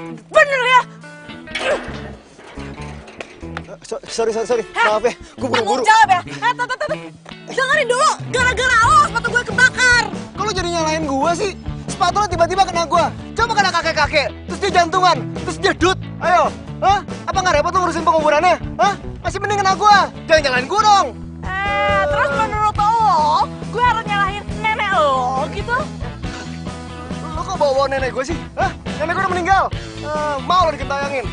Bener ya? Sorry. Maaf ya, gue buru-buru. Tanggung jawab ya. Dengerin dulu, gara-gara lo sepatu gue kebakar. Kok lo jadi nyalain gue sih? Sepatu lo tiba-tiba kena gue. Coba kena kakek-kakek, terus dia jantungan, terus dia dut. Ayo, hah? Apa nggak repot lo ngurusin penguburannya? Hah? Masih mending kena gue. Jangan nyalain gue dong. Terus menurut lo, gue harus nyalahin nenek lo gitu? Lo kok bawa nenek gue sih? Hah? Nenek gue udah meninggal. Mau lo dikentayangin?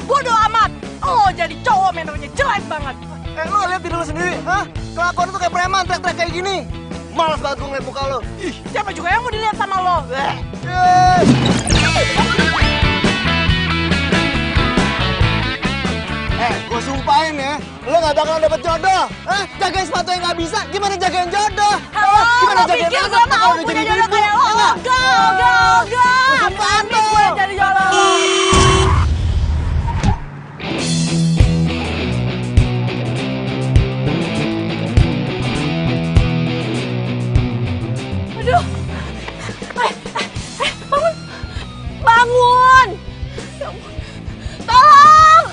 Bodoh amat. Lo jadi cowok mannernya jelek banget. Lo lihat diri lo sendiri, hah? Kelakuan tuh kayak preman, teriak-teriak kayak gini. Malas banget gue ngeliat muka lo. Ih, siapa juga yang mau dilihat sama lo? Gue sumpahin ya, lo gak bakalan dapet jodoh. Hah? Jagain sepatu yang gak bisa, gimana jagain jodoh? Gimana jagain pikir anak gue mau kalau udah punya jadi jodoh ibu? kayak lo? Enggak. Gue sumpahin Berani gue tuh. jadi jodoh. Aduh. Bangun. Bangun. Ya ampun. Tolong.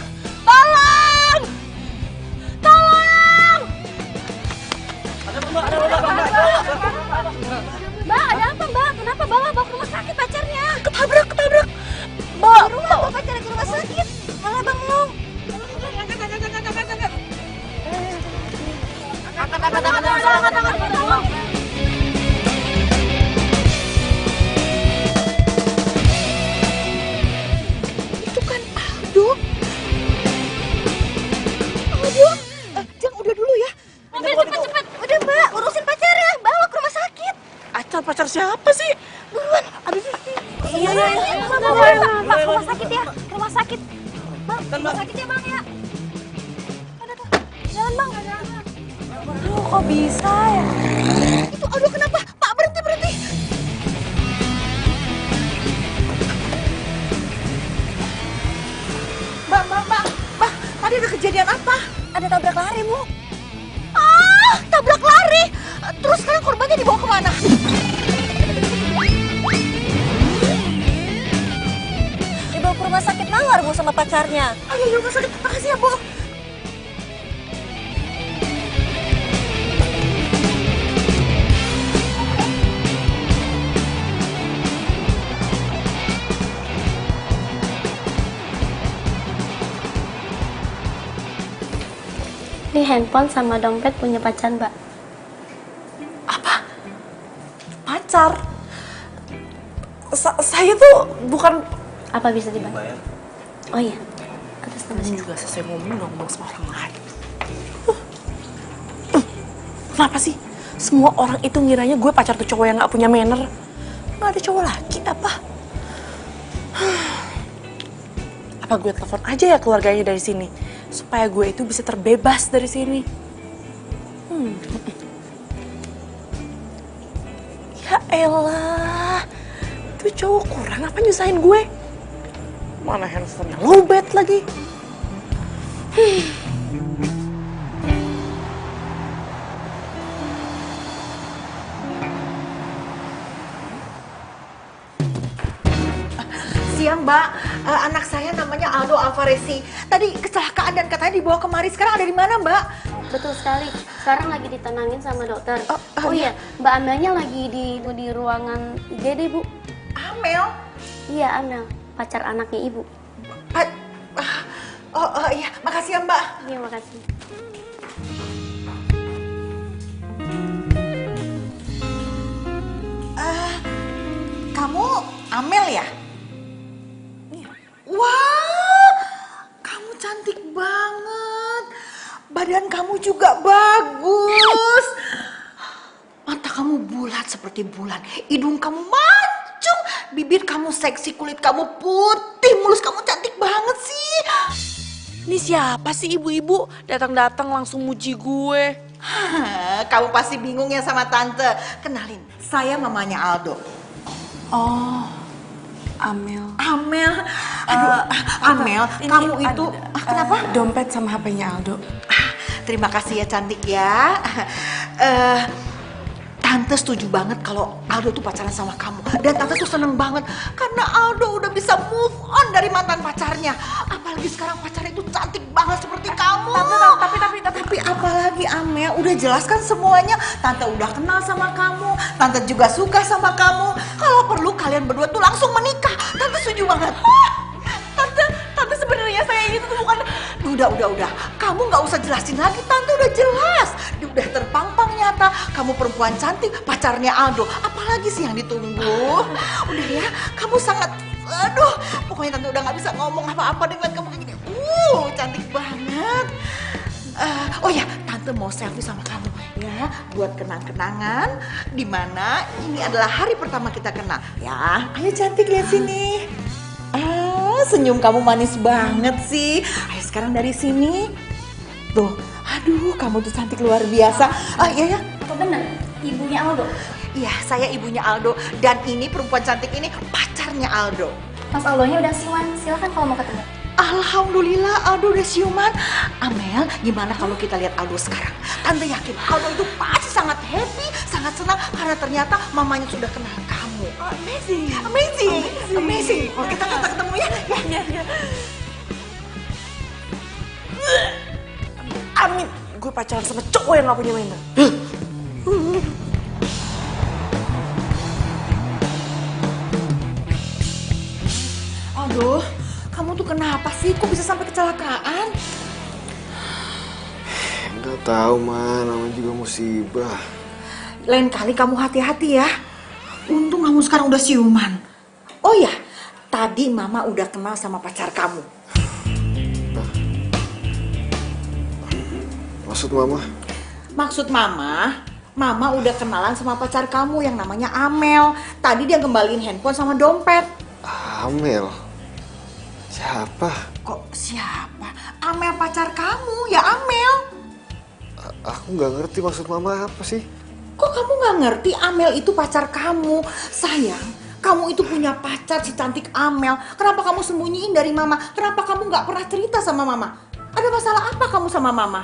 Mbak, ada apa mbak? Kenapa bawa ke rumah sakit pacarnya? Ketabrak. Mbak, Bawa pacarnya ke rumah sakit. Malah bengong. Angkat. itu kan Aldo. Jangan udah dulu ya. Mobil cepet. Udah mbak, urusin pacarnya. Bawa ke rumah sakit. Pacar siapa sih? Buruan. Aduh. Iya. Pak, ke rumah sakit ya. Ke rumah sakit. Bang, ke rumah sakit ya bang ya. Aduh. Jalan bang. Aduh, kok bisa ya? Itu Aldo kenapa? Pak, berhenti. Mbak, tadi ada kejadian apa? Ada tabrak lari, Bu. Tabrak lari. Terus sekarang korbannya dibawa kemana? Dibawa ke rumah sakit Mawar, Bu, sama pacarnya. Ayo, rumah sakit. Makasih ya, Bu. Ini handphone sama dompet punya pacar, Mbak. Apa? Pacar? Saya tuh bukan... Apa bisa dibantu? Oh iya, atas nama Ini siapa? juga selesai ngomong sama orang lain. Kenapa sih? Semua orang itu ngiranya gue pacar tuh cowok yang gak punya manner. Gak ada cowok lagi apa? Apa gue telepon aja ya keluarganya dari sini? Supaya gue itu bisa terbebas dari sini. Ya elah. Itu cowok kurang apa nyusahin gue? Mana handphonenya lowbat lagi. Siang Mbak, anak saya namanya Aldo Alvarezi. Tadi kecelakaan dan katanya dibawa kemari. Sekarang ada di mana Mbak? Betul sekali. Sekarang lagi ditenangin sama dokter. Oh, Iya, Mbak Amelnya lagi di ruangan IGD, Bu. Amel? Iya, Amel, pacar anaknya Ibu. Iya, makasih ya Mbak. Iya, makasih. Kamu Amel ya? Wah, kamu cantik banget. Badan kamu juga bagus. Mata kamu bulat seperti bulan. Hidung kamu mancung. Bibir kamu seksi, kulit kamu putih. Mulus kamu cantik banget sih. Ini siapa sih ibu-ibu datang-datang langsung muji gue? Kamu pasti bingung ya sama tante. Kenalin, saya mamanya Aldo. Oh, Amel. Amel, aduh, Amel, kamu itu kenapa? Dompet sama HP-nya Aldo. Terima kasih ya cantik ya. Tante setuju banget kalau Aldo tuh pacaran sama kamu. Dan Tante tuh seneng banget karena Aldo udah bisa move on dari mantan pacarnya. Apalagi sekarang pacarnya itu cantik banget seperti kamu. Tapi apalagi Amel, udah jelaskan semuanya. Tante udah kenal sama kamu. Tante juga suka sama kamu. Kalau perlu kalian berdua tuh langsung menikah. Tante setuju banget. Tante sebenarnya saya ini tuh bukan... Udah. Kamu nggak usah jelasin lagi, Tante udah jelas. Udah terpampang nyata. Kamu perempuan cantik, pacarnya Aldo. Apalagi sih yang ditunggu? Udah ya, kamu sangat... Aduh, pokoknya Tante udah nggak bisa ngomong apa-apa dengan kamu kayak gini. Cantik banget. Oh ya, Tante mau selfie sama kamu ya, buat kenang-kenangan. Dimana ini adalah hari pertama kita kenal. Ya, ayo cantik lihat sini. Senyum kamu manis banget sih. Ayo sekarang dari sini. Tuh, aduh kamu tuh cantik luar biasa. Iya ya. Apa bener? Ibunya Aldo? Iya, saya ibunya Aldo. Dan ini perempuan cantik ini pacarnya Aldo. Mas Aldonya udah siuman, silakan kalau mau ketemu. Alhamdulillah Aldo udah siuman. Amel, gimana kalau kita lihat Aldo sekarang? Tante yakin Aldo itu pasti sangat happy, sangat senang karena ternyata mamanya sudah kenal kamu. Amazing. Oh, kita ketemu ya. Ya. Amin, gue pacaran sama cowok yang gak punya mental. Aduh, kamu tuh kenapa sih? Kok bisa sampai kecelakaan? Nggak tahu, namanya juga musibah. Lain kali kamu hati-hati ya. Untung kamu sekarang udah siuman. Oh ya, tadi Mama udah kenal sama pacar kamu. Maksud Mama? Maksud Mama udah kenalan sama pacar kamu yang namanya Amel. Tadi dia kembaliin handphone sama dompet. Amel? Siapa? Kok siapa? Amel pacar kamu, ya Amel. Aku nggak ngerti maksud Mama apa sih? Kok kamu nggak ngerti Amel itu pacar kamu? Sayang, kamu itu punya pacar si cantik Amel. Kenapa kamu sembunyiin dari Mama? Kenapa kamu nggak pernah cerita sama Mama? Ada masalah apa kamu sama Mama?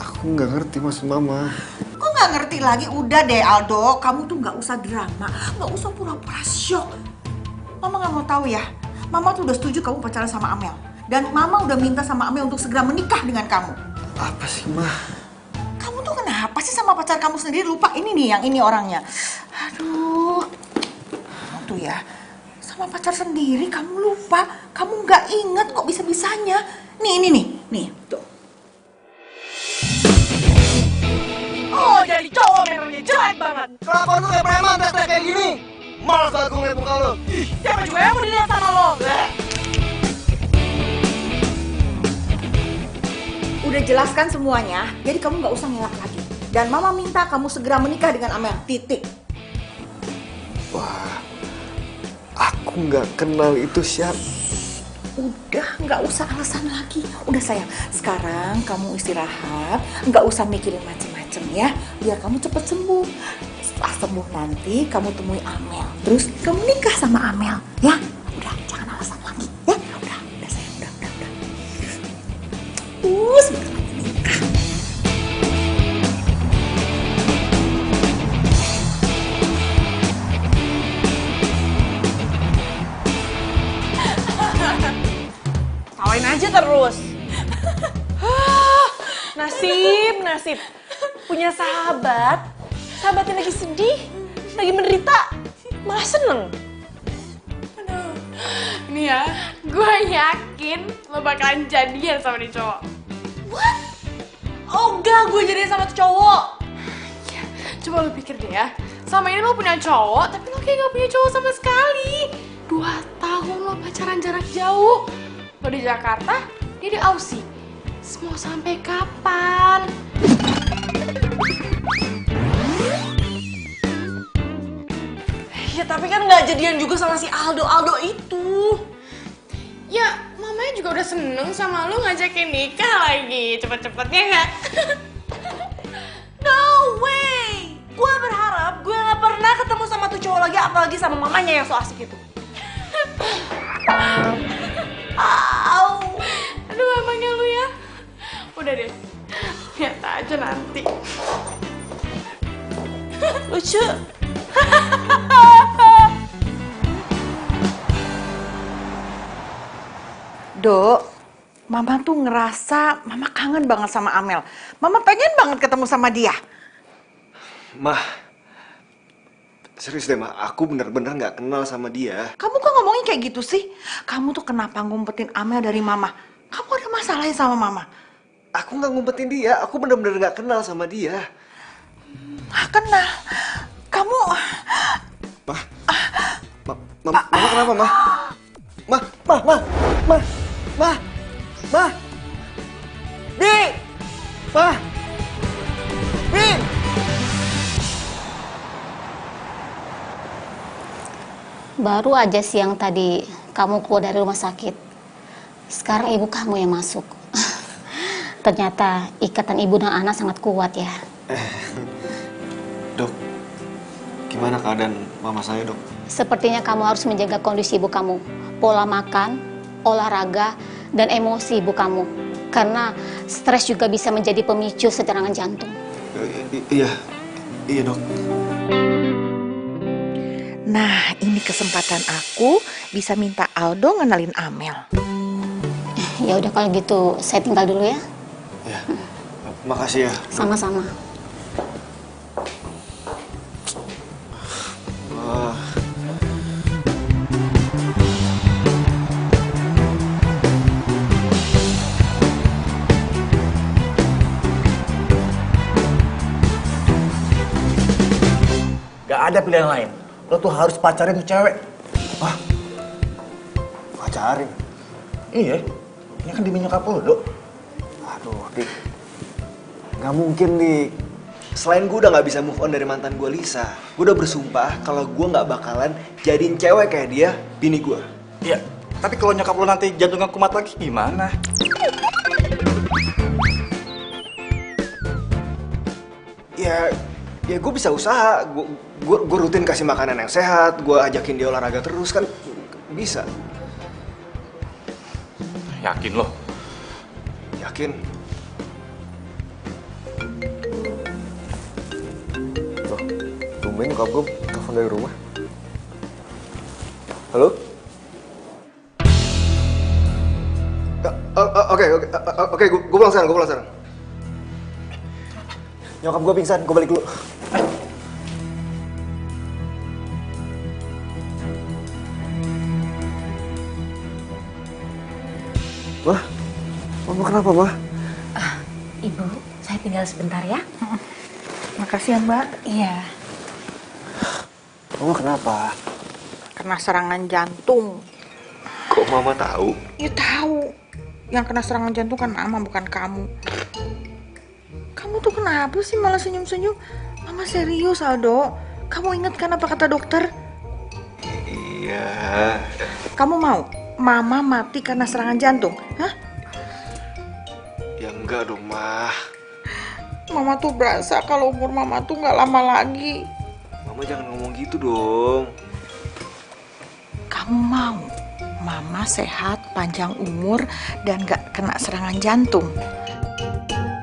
Aku nggak ngerti maksud Mama. Kok nggak ngerti lagi? Udah deh Aldo, kamu tuh nggak usah drama, nggak usah pura-pura syok. Mama nggak mau tahu ya. Mama tuh udah setuju kamu pacaran sama Amel. Dan Mama udah minta sama Amel untuk segera menikah dengan kamu. Apa sih, Ma? Kamu tuh kenapa sih sama pacar kamu sendiri lupa ini nih, yang ini orangnya? Aduh, kamu tuh ya, sama pacar sendiri kamu lupa. Kamu nggak inget kok bisa-bisanya. Nih, tuh. Oh, jadi cowok memangnya jelek banget. Kenapa lu kayak preman tek-tek kayak gini? Males banget gue ngeliat muka lu. Siapa juga yang mau dilihat sama lo? Udah jelaskan semuanya, jadi kamu nggak usah ngelak lagi. Dan Mama minta kamu segera menikah dengan Amel, titik. Wah, aku nggak kenal itu siapa. Udah, nggak usah alasan lagi. Udah sayang, sekarang kamu istirahat, nggak usah mikirin macem-macem ya. Biar kamu cepet sembuh. Setelah sembuh nanti kamu temui Amel, terus kamu nikah sama Amel, ya. Udah, jangan alasan lagi, ya. Udah sayang, udah. Sebentar lagi nikah. Tawain aja terus. Nasib. Punya sahabatnya lagi sedih, lagi menderita, malah seneng. Nih ya, gue yakin lo bakalan jadian sama nih cowok. What? Oh enggak, gue jadian sama tuh cowok. Ya, coba lo pikir deh ya, sama ini lo punya cowok, tapi lo kayak gak punya cowok sama sekali. 2 tahun lo pacaran jarak jauh. Lo di Jakarta, dia di Aussie. Mau sampai kapan? Ya tapi kan nggak jadian juga sama si Aldo itu. Ya, mamanya juga udah seneng sama lo ngajakin nikah lagi. Cepet-cepetnya nggak? No way. Gue berharap gue nggak pernah ketemu sama tuh cowok lagi, apalagi sama mamanya yang so asik itu. Aduh, mamanya lu ya. Udah deh, Lihat aja nanti. Lucu. Dok, Mama tuh ngerasa Mama kangen banget sama Amel. Mama pengen banget ketemu sama dia. Mah, serius deh mah, aku bener-bener nggak kenal sama dia. Kamu kok ngomongin kayak gitu sih? Kamu tuh kenapa ngumpetin Amel dari Mama? Kamu ada masalah ya sama Mama? Aku nggak ngumpetin dia, aku bener-bener nggak kenal sama dia. Kenal. Kamu... Mah, Mama kenapa mah? Mah, Bi, Mah, Bi. Baru aja siang tadi kamu keluar dari rumah sakit. Sekarang ibu kamu yang masuk. Ternyata ikatan ibu dan anak sangat kuat ya. Dok, gimana keadaan mama saya, Dok? Sepertinya kamu harus menjaga kondisi ibu kamu. Pola makan, olahraga, dan emosi ibu kamu. Karena stres juga bisa menjadi pemicu serangan jantung. Iya, Dok. Nah, ini kesempatan aku bisa minta Aldo ngenalin Amel. Ya udah kalau gitu saya tinggal dulu ya. Ya, makasih ya. Sama-sama. Gak ada pilihan lain. Lo tuh harus pacarin tuh cewek. Wah, pacarin? Iya, ini kan demi nyokap lo, Dok. Aduh, Dik. Gak mungkin, Dik. Selain gue udah gak bisa move on dari mantan gue, Lisa. Gue udah bersumpah kalau gue gak bakalan jadiin cewek kayak dia, bini gue. Iya, tapi kalau nyokap lo nanti jantungnya kumat lagi gimana? Ya gue bisa usaha. Gue rutin kasih makanan yang sehat. Gue ajakin dia olahraga terus, kan bisa. Yakin lo? Yakin? Loh, tumben nyokap gue telepon dari rumah. Halo? Oke, gue pulang sekarang, Nyokap gue pingsan, gue balik dulu. Mah, Mama kenapa, Mah? Ibu, saya tinggal sebentar ya. Makasih ya, Mbak. Iya. Mama kenapa? Kena serangan jantung. Kok Mama tahu? Ya tahu. Yang kena serangan jantung kan Mama, bukan kamu. Kamu tuh kenapa sih malah senyum-senyum? Mama serius, Aldo. Kamu ingat kan apa kata dokter? Iya. Kamu mau Mama mati karena serangan jantung? Hah? Ya enggak dong, Mah. Mama tuh berasa kalau umur Mama tuh nggak lama lagi. Mama jangan ngomong gitu dong. Kamu mau Mama sehat, panjang umur, dan gak kena serangan jantung?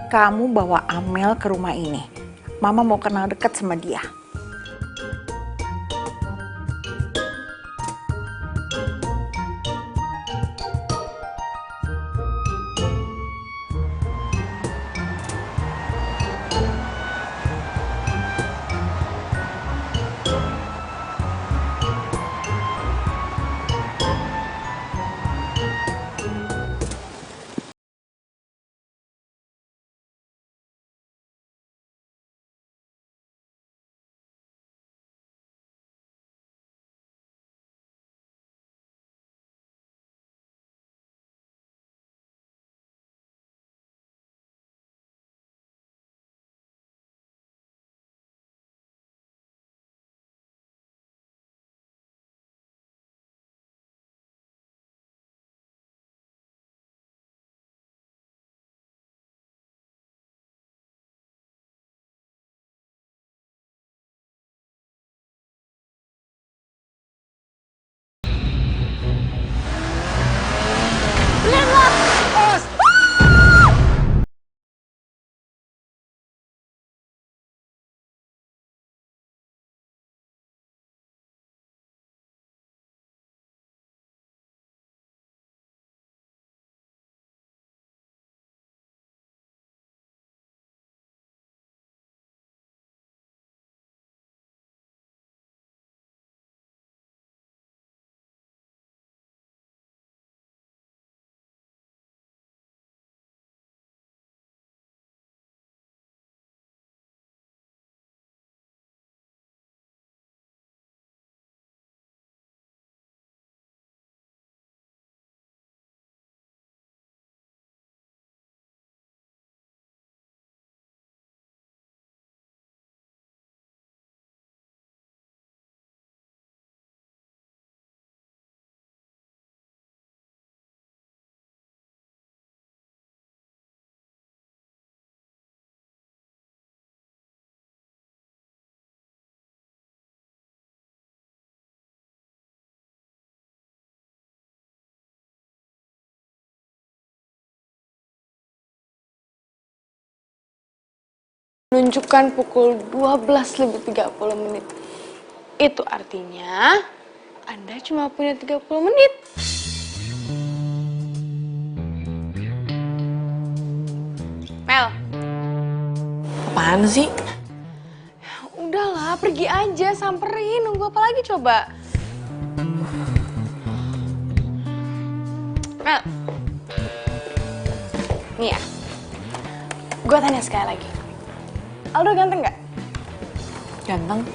Kamu bawa Amel ke rumah ini. Mama mau kenal dekat sama dia. menunjukkan pukul 12:30. Itu artinya Anda cuma punya 30 menit. Mel. Apaan sih? Udahlah, pergi aja, samperin. Nunggu apa lagi coba? Mel. Nih ya. Gue tanya sekali lagi. Aldo ganteng nggak? Ganteng.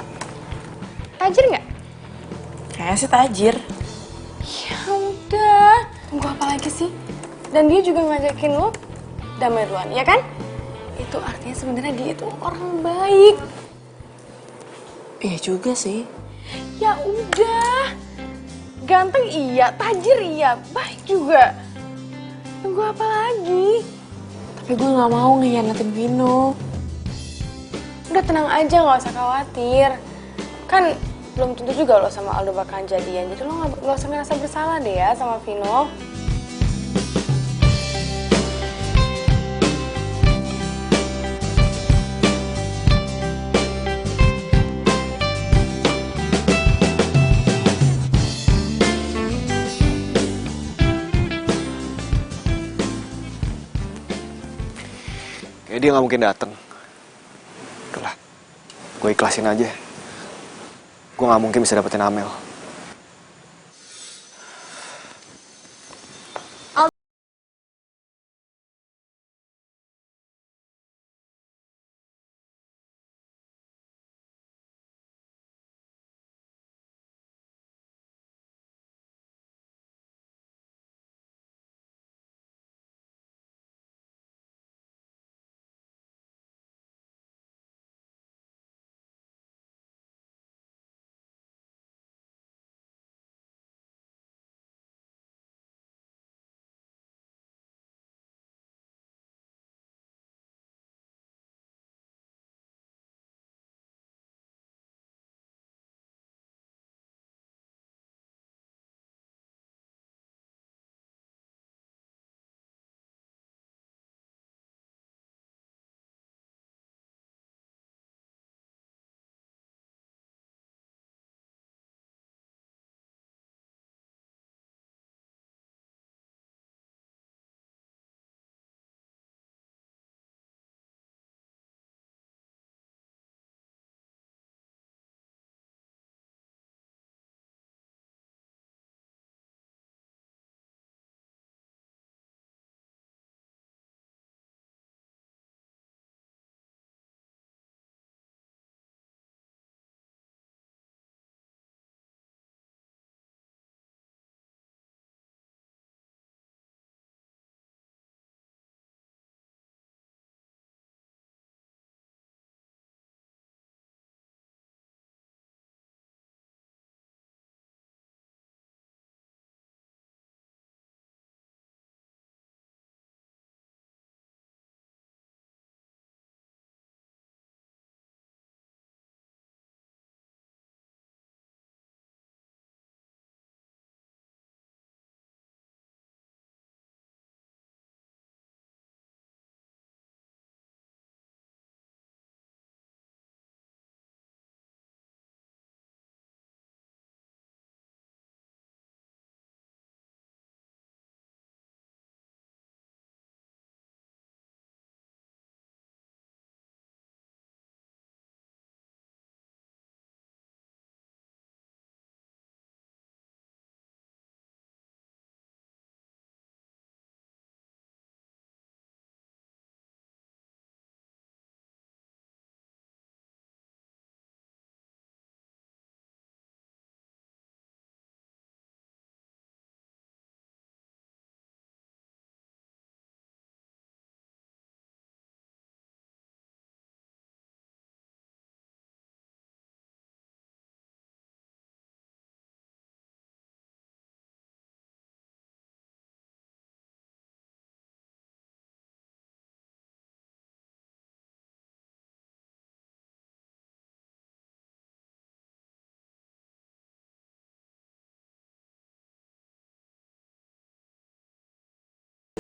Tajir nggak? Kayaknya sih tajir. Ya udah. Tunggu apa lagi sih? Dan dia juga ngajakin lo damai duluan, ya kan? Itu artinya sebenarnya dia itu orang baik. Iya juga sih. Ya udah. Ganteng iya, tajir iya, baik juga. Tunggu apa lagi? Tapi gue gak mau ngehianatin Vino. Udah tenang aja, gak usah khawatir. Kan belum tentu juga lo sama Aldo bakalan jadian. Jadi lo gak usah ngerasa bersalah deh ya sama Vino. Kayak dia nggak mungkin dateng. Udahlah, gue ikhlasin aja. Gue nggak mungkin bisa dapetin Amel.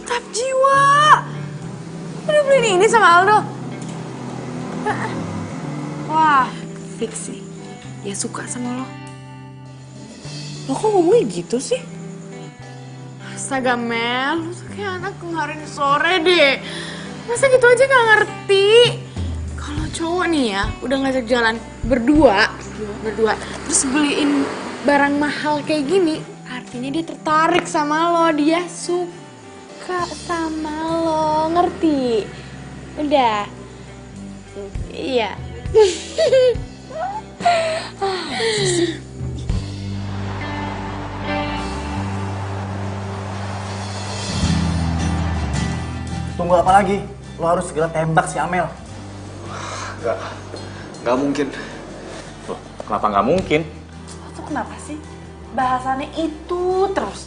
Tap jiwa. Udah beliin ini sama Aldo. Wah, fix sih. Dia suka sama lo. Lo kok ngomongnya gitu sih? Astaga Mel, lu tuh kayak anak kemarin sore deh. Masa gitu aja gak ngerti? Kalau cowok nih ya, udah ngajak jalan berdua, terus beliin barang mahal kayak gini, artinya dia tertarik sama lo, dia suka sama lo, ngerti? Udah. Iya. Tunggu apa lagi? Lo harus segera tembak si Amel. Nggak mungkin. Loh, kenapa nggak mungkin? Lo tuh kenapa sih? Bahasannya itu terus.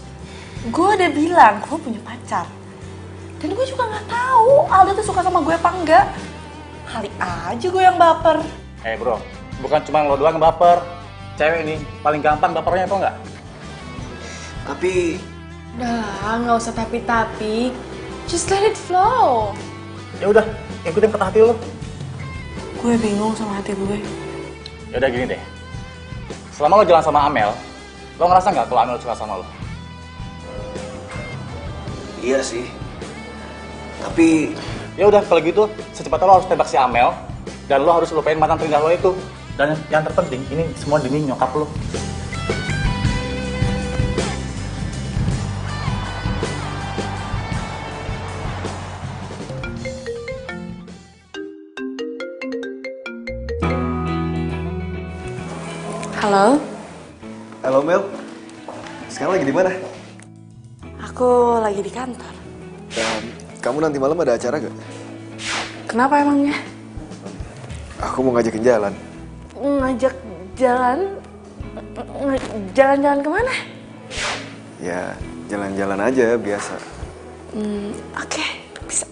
Gue udah bilang gue punya pacar. Dan gue juga nggak tahu Aldo tuh suka sama gue apa enggak. Kali aja gue yang baper. Bro, bukan cuma lo doang yang baper. Cewek ini paling gampang bapernya tau nggak? Tapi Udah lah, nggak usah tapi-tapi. Just let it flow. Ya udah, ikutin kata hati lo. Gue bingung sama hati gue. Ya udah gini deh. Selama lo jalan sama Amel, lo ngerasa nggak kalau Amel suka sama lo? iya sih. Tapi Ya udah kalau gitu, secepatnya lo harus tembak si Amel dan lo harus lupain mantan terindah lo itu. Dan yang terpenting, ini semua demi nyokap lo. Halo, halo Mel. Sekarang lagi di mana? aku lagi di kantor. Kamu nanti malam ada acara gak? Kenapa emangnya? Aku mau ngajakin jalan. Ngajak jalan? Jalan-jalan kemana? Ya, jalan-jalan aja biasa. Oke, bisa.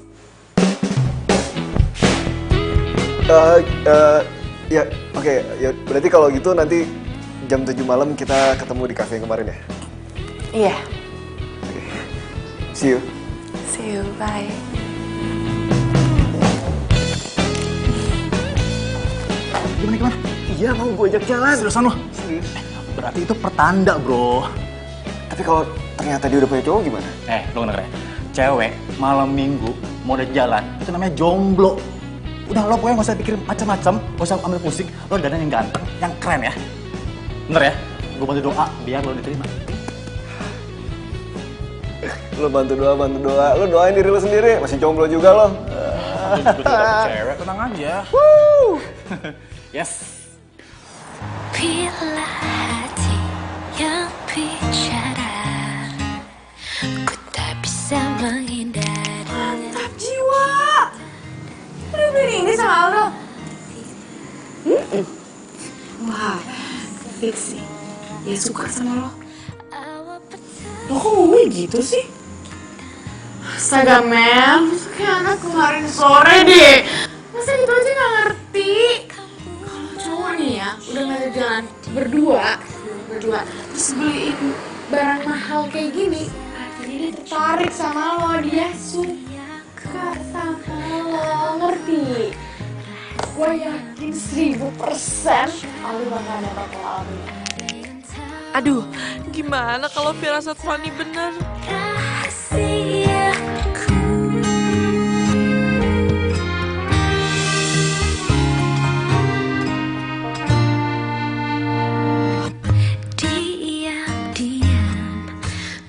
Ya, oke. Ya, berarti kalau gitu nanti jam 7 malam kita ketemu di cafe yang kemarin ya? Iya, See you. see you, bye. Gimana? Iya, mau gue ajak jalan. Seriusan lo? Berarti itu pertanda, bro. Tapi kalau ternyata dia udah punya cowok gimana? Lo denger ya? Cewek malam minggu mau udah jalan, itu namanya jomblo. Udah lo pokoknya gak usah pikir macam-macam, gak usah ambil pusing. Lo dandan yang ganteng, yang keren ya. Bener ya? Gue bantu doa biar lo diterima. Lo bantu doa. Lo doain diri lo sendiri. Masih jomblo juga lo. Gue juga dapet cewek, tenang aja. Yes. Bila hati yang bicara, ku tak bisa menghindari. Mantap jiwa. Udah beli ini sama Aldo? Wah, fix sih. Dia suka sama lo. Lo kok ngomongnya gitu sih? Astaga Mel, lu tuh kayak anak kemarin sore deh. Masa gitu aja gak ngerti? Kalau cowok nih ya, udah ngajak jalan berdua, terus beliin barang mahal kayak gini, artinya dia tertarik sama lo, dia suka sama lo, ngerti? Gue yakin 1000% Aldo bakal dapat pengalaman. Aduh, gimana kalau firasat Fanny bener? Rahasiaku, diam-diam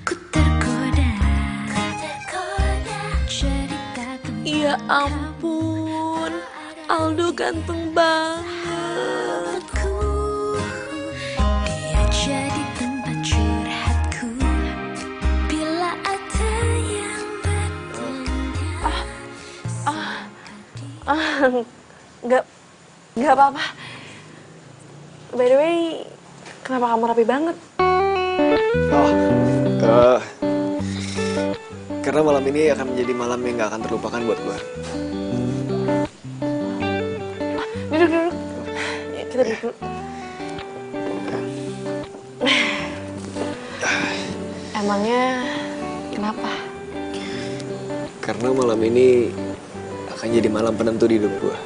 ku tergoda cerita tentang Ya ampun, Aldo ganteng banget. aku. Dia jadi tempat curhatku bila ada yang bertanya. Nggak apa-apa. By the way, kenapa kamu rapi banget? Karena malam ini akan menjadi malam yang gak akan terlupakan buat gue. Duduk. Ya, kita duduk dulu. Emangnya kenapa? Karena malam ini akan jadi malam penentu di hidup gue.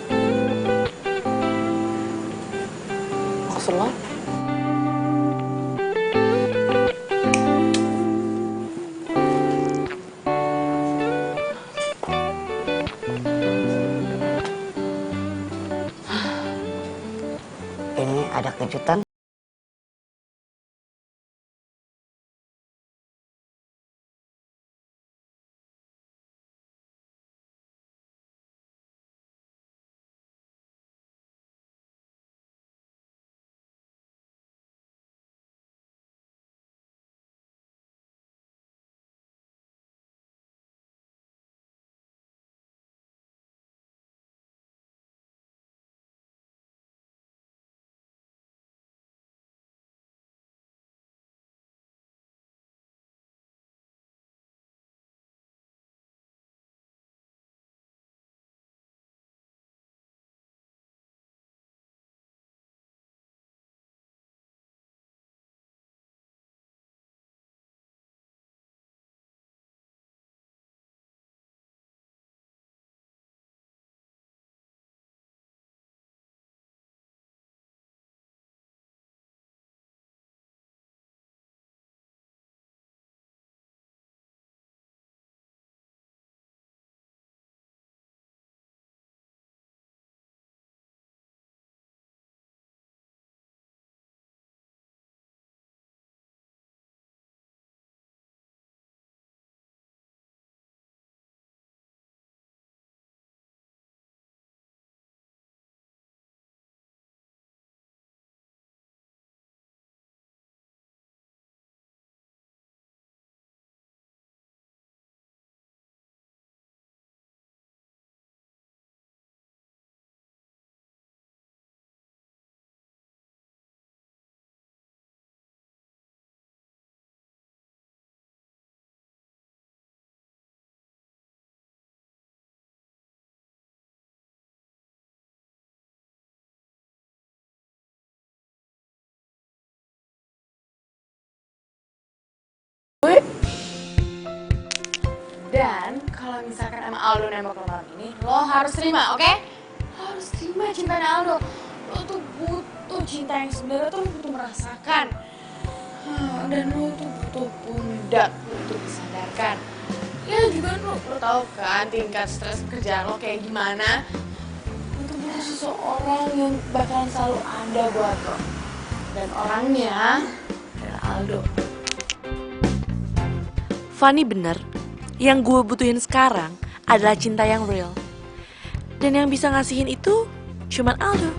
Dan kalau misalkan emang Aldo nembak lo malam ini, lo harus terima, oke? Lo harus terima cintanya Aldo. Lo tuh butuh cinta yang sebenarnya tuh lo butuh merasakan. Dan lo tuh butuh pundak untuk disadarkan. Ya juga lo tau kan tingkat stres kerjaan lo kayak gimana. Lo tuh butuh seseorang yang bakalan selalu ada buat lo. Dan orangnya adalah Aldo. Fanny bener, yang gue butuhin sekarang adalah cinta yang real. Dan yang bisa ngasihin itu cuman Aldo.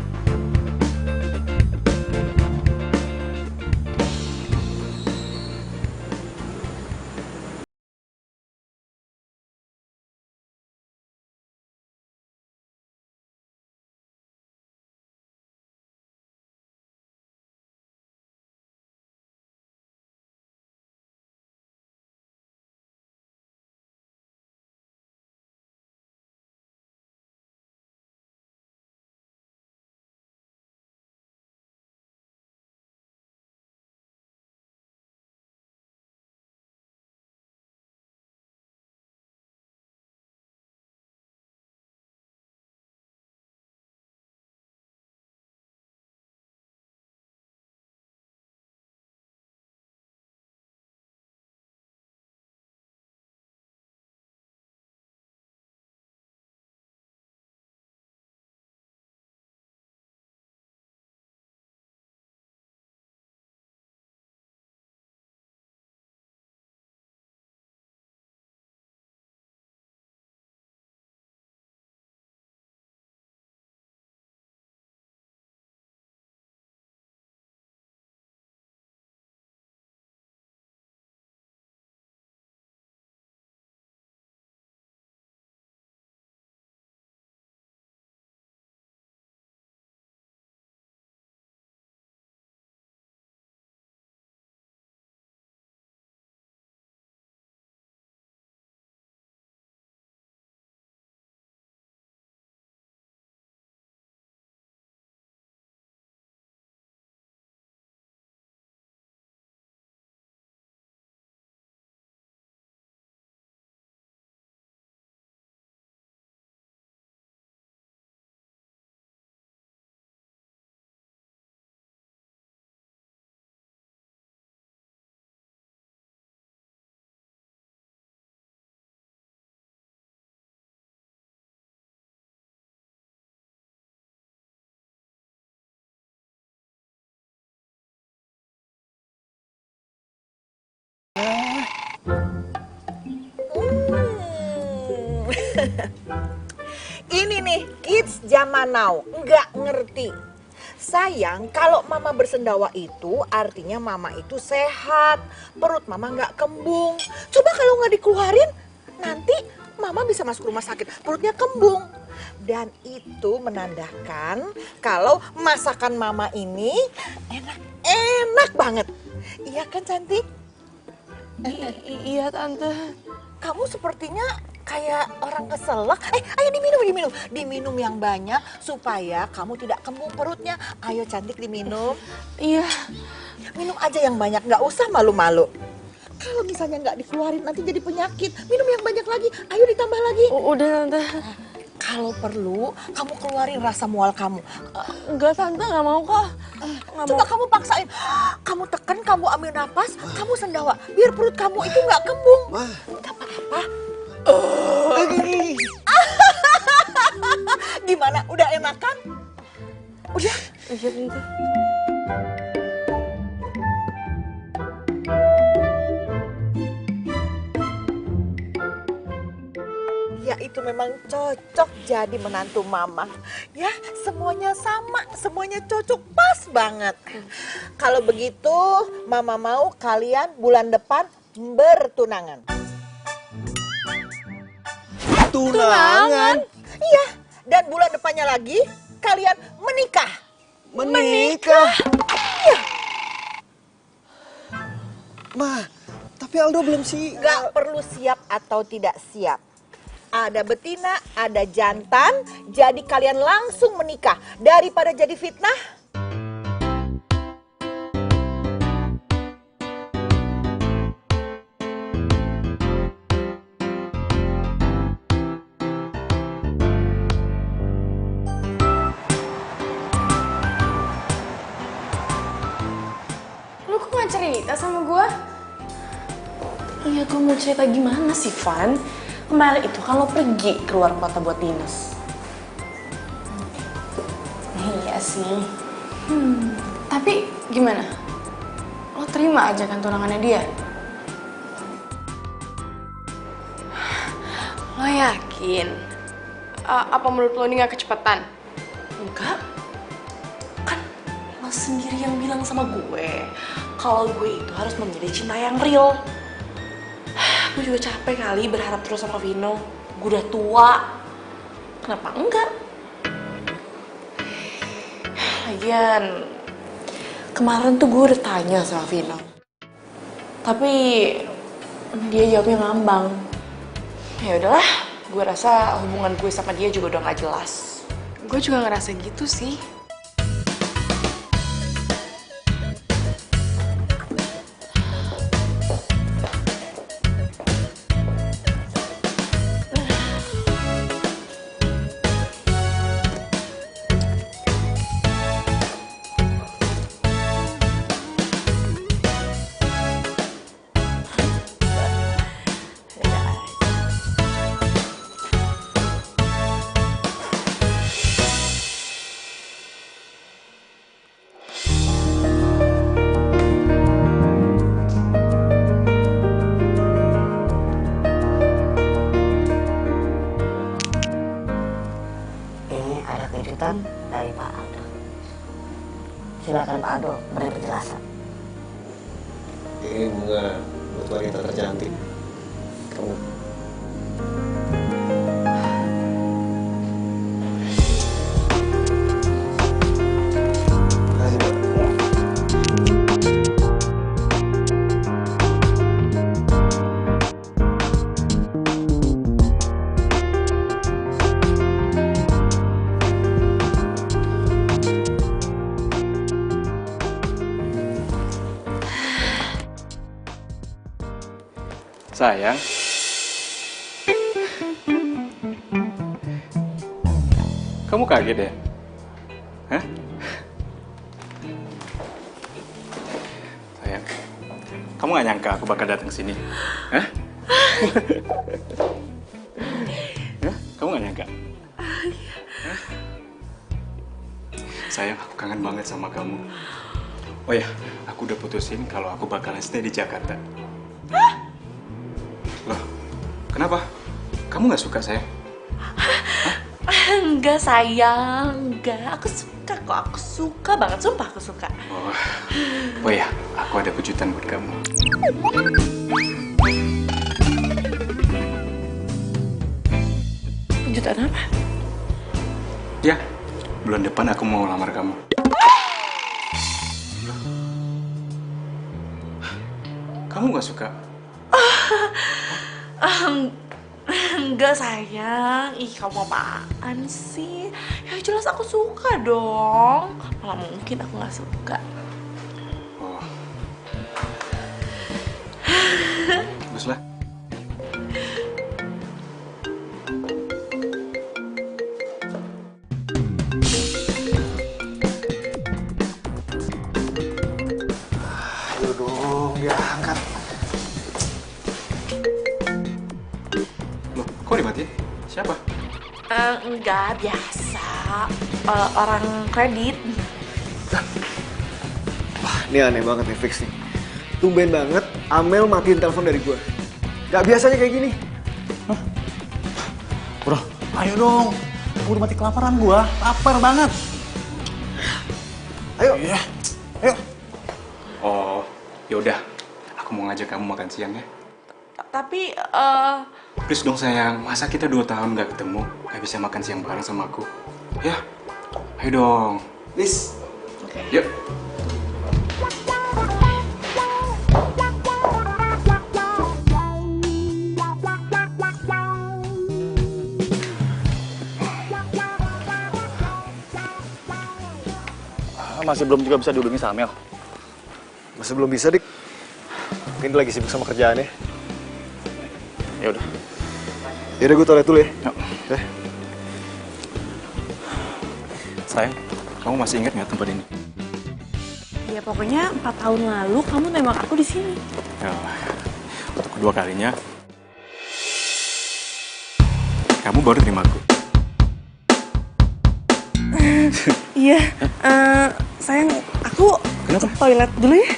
Ini nih, kids zaman now, nggak ngerti. Sayang, kalau mama bersendawa itu artinya mama itu sehat, perut mama nggak kembung. Coba kalau nggak dikeluarin, nanti mama bisa masuk rumah sakit, perutnya kembung. Dan itu menandakan kalau masakan mama ini enak banget. Iya kan cantik? Iya tante. Kamu sepertinya kayak orang keselak. Ayo diminum. Diminum yang banyak supaya kamu tidak kembung perutnya. Ayo cantik diminum. Iya. Minum aja yang banyak, nggak usah malu-malu. Kalau misalnya nggak dikeluarin nanti jadi penyakit. Minum yang banyak lagi, ayo ditambah lagi. Udah tante. Kalau perlu, kamu keluarin rasa mual kamu. Enggak tante, nggak mau kok. Coba kamu paksain. Kamu tekan, kamu ambil napas, kamu sendawa. Biar perut kamu itu nggak kembung. Nggak apa-apa. Gimana? Udah enakan? Udah? Iya tante. Ya itu memang cocok jadi menantu mama. Ya semuanya sama, semuanya cocok, pas banget. Kalau begitu mama mau kalian bulan depan bertunangan. Tunangan? Iya, dan bulan depannya lagi kalian menikah. Menikah? Iya. Ma, tapi Aldo belum sih. Gak perlu siap atau tidak siap. Ada betina, ada jantan, jadi kalian langsung menikah. Daripada jadi fitnah. kok gak cerita sama gue? Iya, gue mau cerita gimana sih, Van? Kemarin itu kan lo pergi keluar kota buat dinas. Iya sih. Tapi gimana? Lo terima aja kan tunangannya dia? Lo yakin? Apa menurut lo ini gak kecepatan? Enggak. Kan lo sendiri yang bilang sama gue kalau gue itu harus memilih cinta yang real. Gue juga capek kali berharap terus sama Vino. Gue udah tua. Kenapa enggak? Lagian kemarin tuh gue udah tanya sama Vino. Tapi dia jawabnya ngambang. Ya udahlah, gue rasa hubungan gue sama dia juga udah gak jelas. Gue juga ngerasa gitu sih. Ini ada kejutan dari Pak Aldo. Silakan Pak Aldo beri penjelasan. Ini bunga buat wanita tercantik. Kamu. Makasih, Pak. Sayang. Kamu kaget ya? Hah? Sayang, kamu gak nyangka aku bakal datang sini? Hah? Hah? Kamu gak nyangka? Hah? Sayang, aku kangen banget sama kamu. Oh ya, aku udah putusin kalau aku bakalan stay di Jakarta. Loh, kenapa? Kamu gak suka, sayang? Enggak sayang, enggak. Aku suka kok, aku suka banget. Sumpah aku suka. Oh ya, aku ada kejutan buat kamu. Kejutan apa? Ya, bulan depan aku mau lamar kamu. Kamu gak suka? Enggak sayang. Ih, kamu apaan sih? Ya jelas aku suka dong. Malah mungkin aku gak suka. Oh. Baguslah. Ayo dong, diangkat. Loh, kok dimatiin? Siapa? Enggak, biasa. Orang kredit. Wah, ini aneh banget nih, fix nih. Tumben banget Amel matiin telepon dari gua. Gak biasanya kayak gini. Bro, ayo dong. Aku udah mati kelaparan gua. Lapar banget. Ayo. Iya. Ayo. Oh, yaudah. Aku mau ngajak kamu makan siang ya. Tapi, Please dong sayang, masa kita 2 tahun gak ketemu, gak bisa makan siang bareng sama aku? Ya, ayo dong. Please. Yuk. Masih belum juga bisa dihubungi sama Mel. Masih belum bisa, Dik. Mungkin dia lagi sibuk sama kerjaannya. Ya udah. Yaudah, gue toilet dulu ya. Yuk. Sayang, kamu masih ingat nggak tempat ini? Ya pokoknya 4 tahun lalu kamu nembak aku di sini. Ya, untuk kedua kalinya, kamu baru terima aku. Iya, sayang, aku ke toilet dulu ya.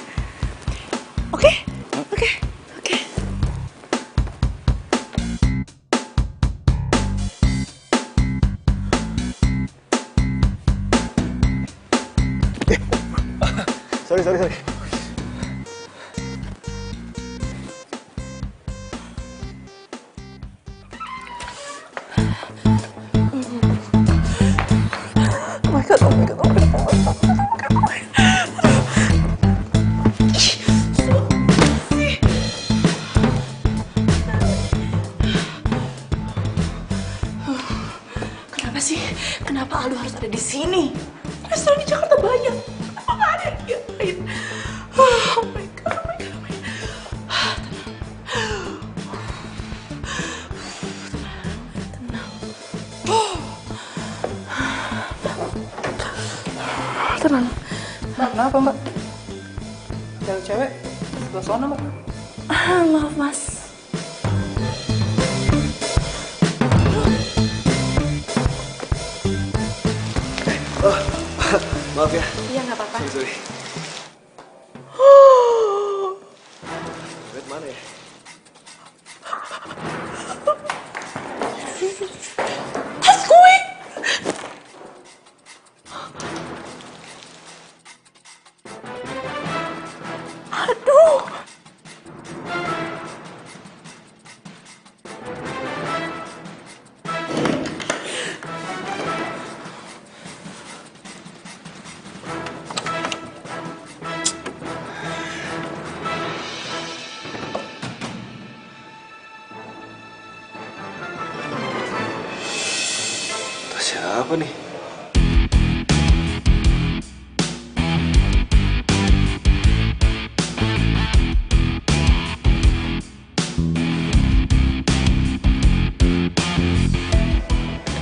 Oke? Oke. Sorry. Oh my god. Kenapa sih? Kenapa Aldo harus ada di sini? Restoran di Jakarta banyak. Kenapa nggak ada yang lain? Oh my god. Tenang. Mbak, kenapa mbak? Cewek-cewek sebelah sana mbak. Maaf mas. Maaf ya. Iya nggak apa-apa. Sorry. Bed mana ya? Tas gue. Aduh. Tas siapa nih?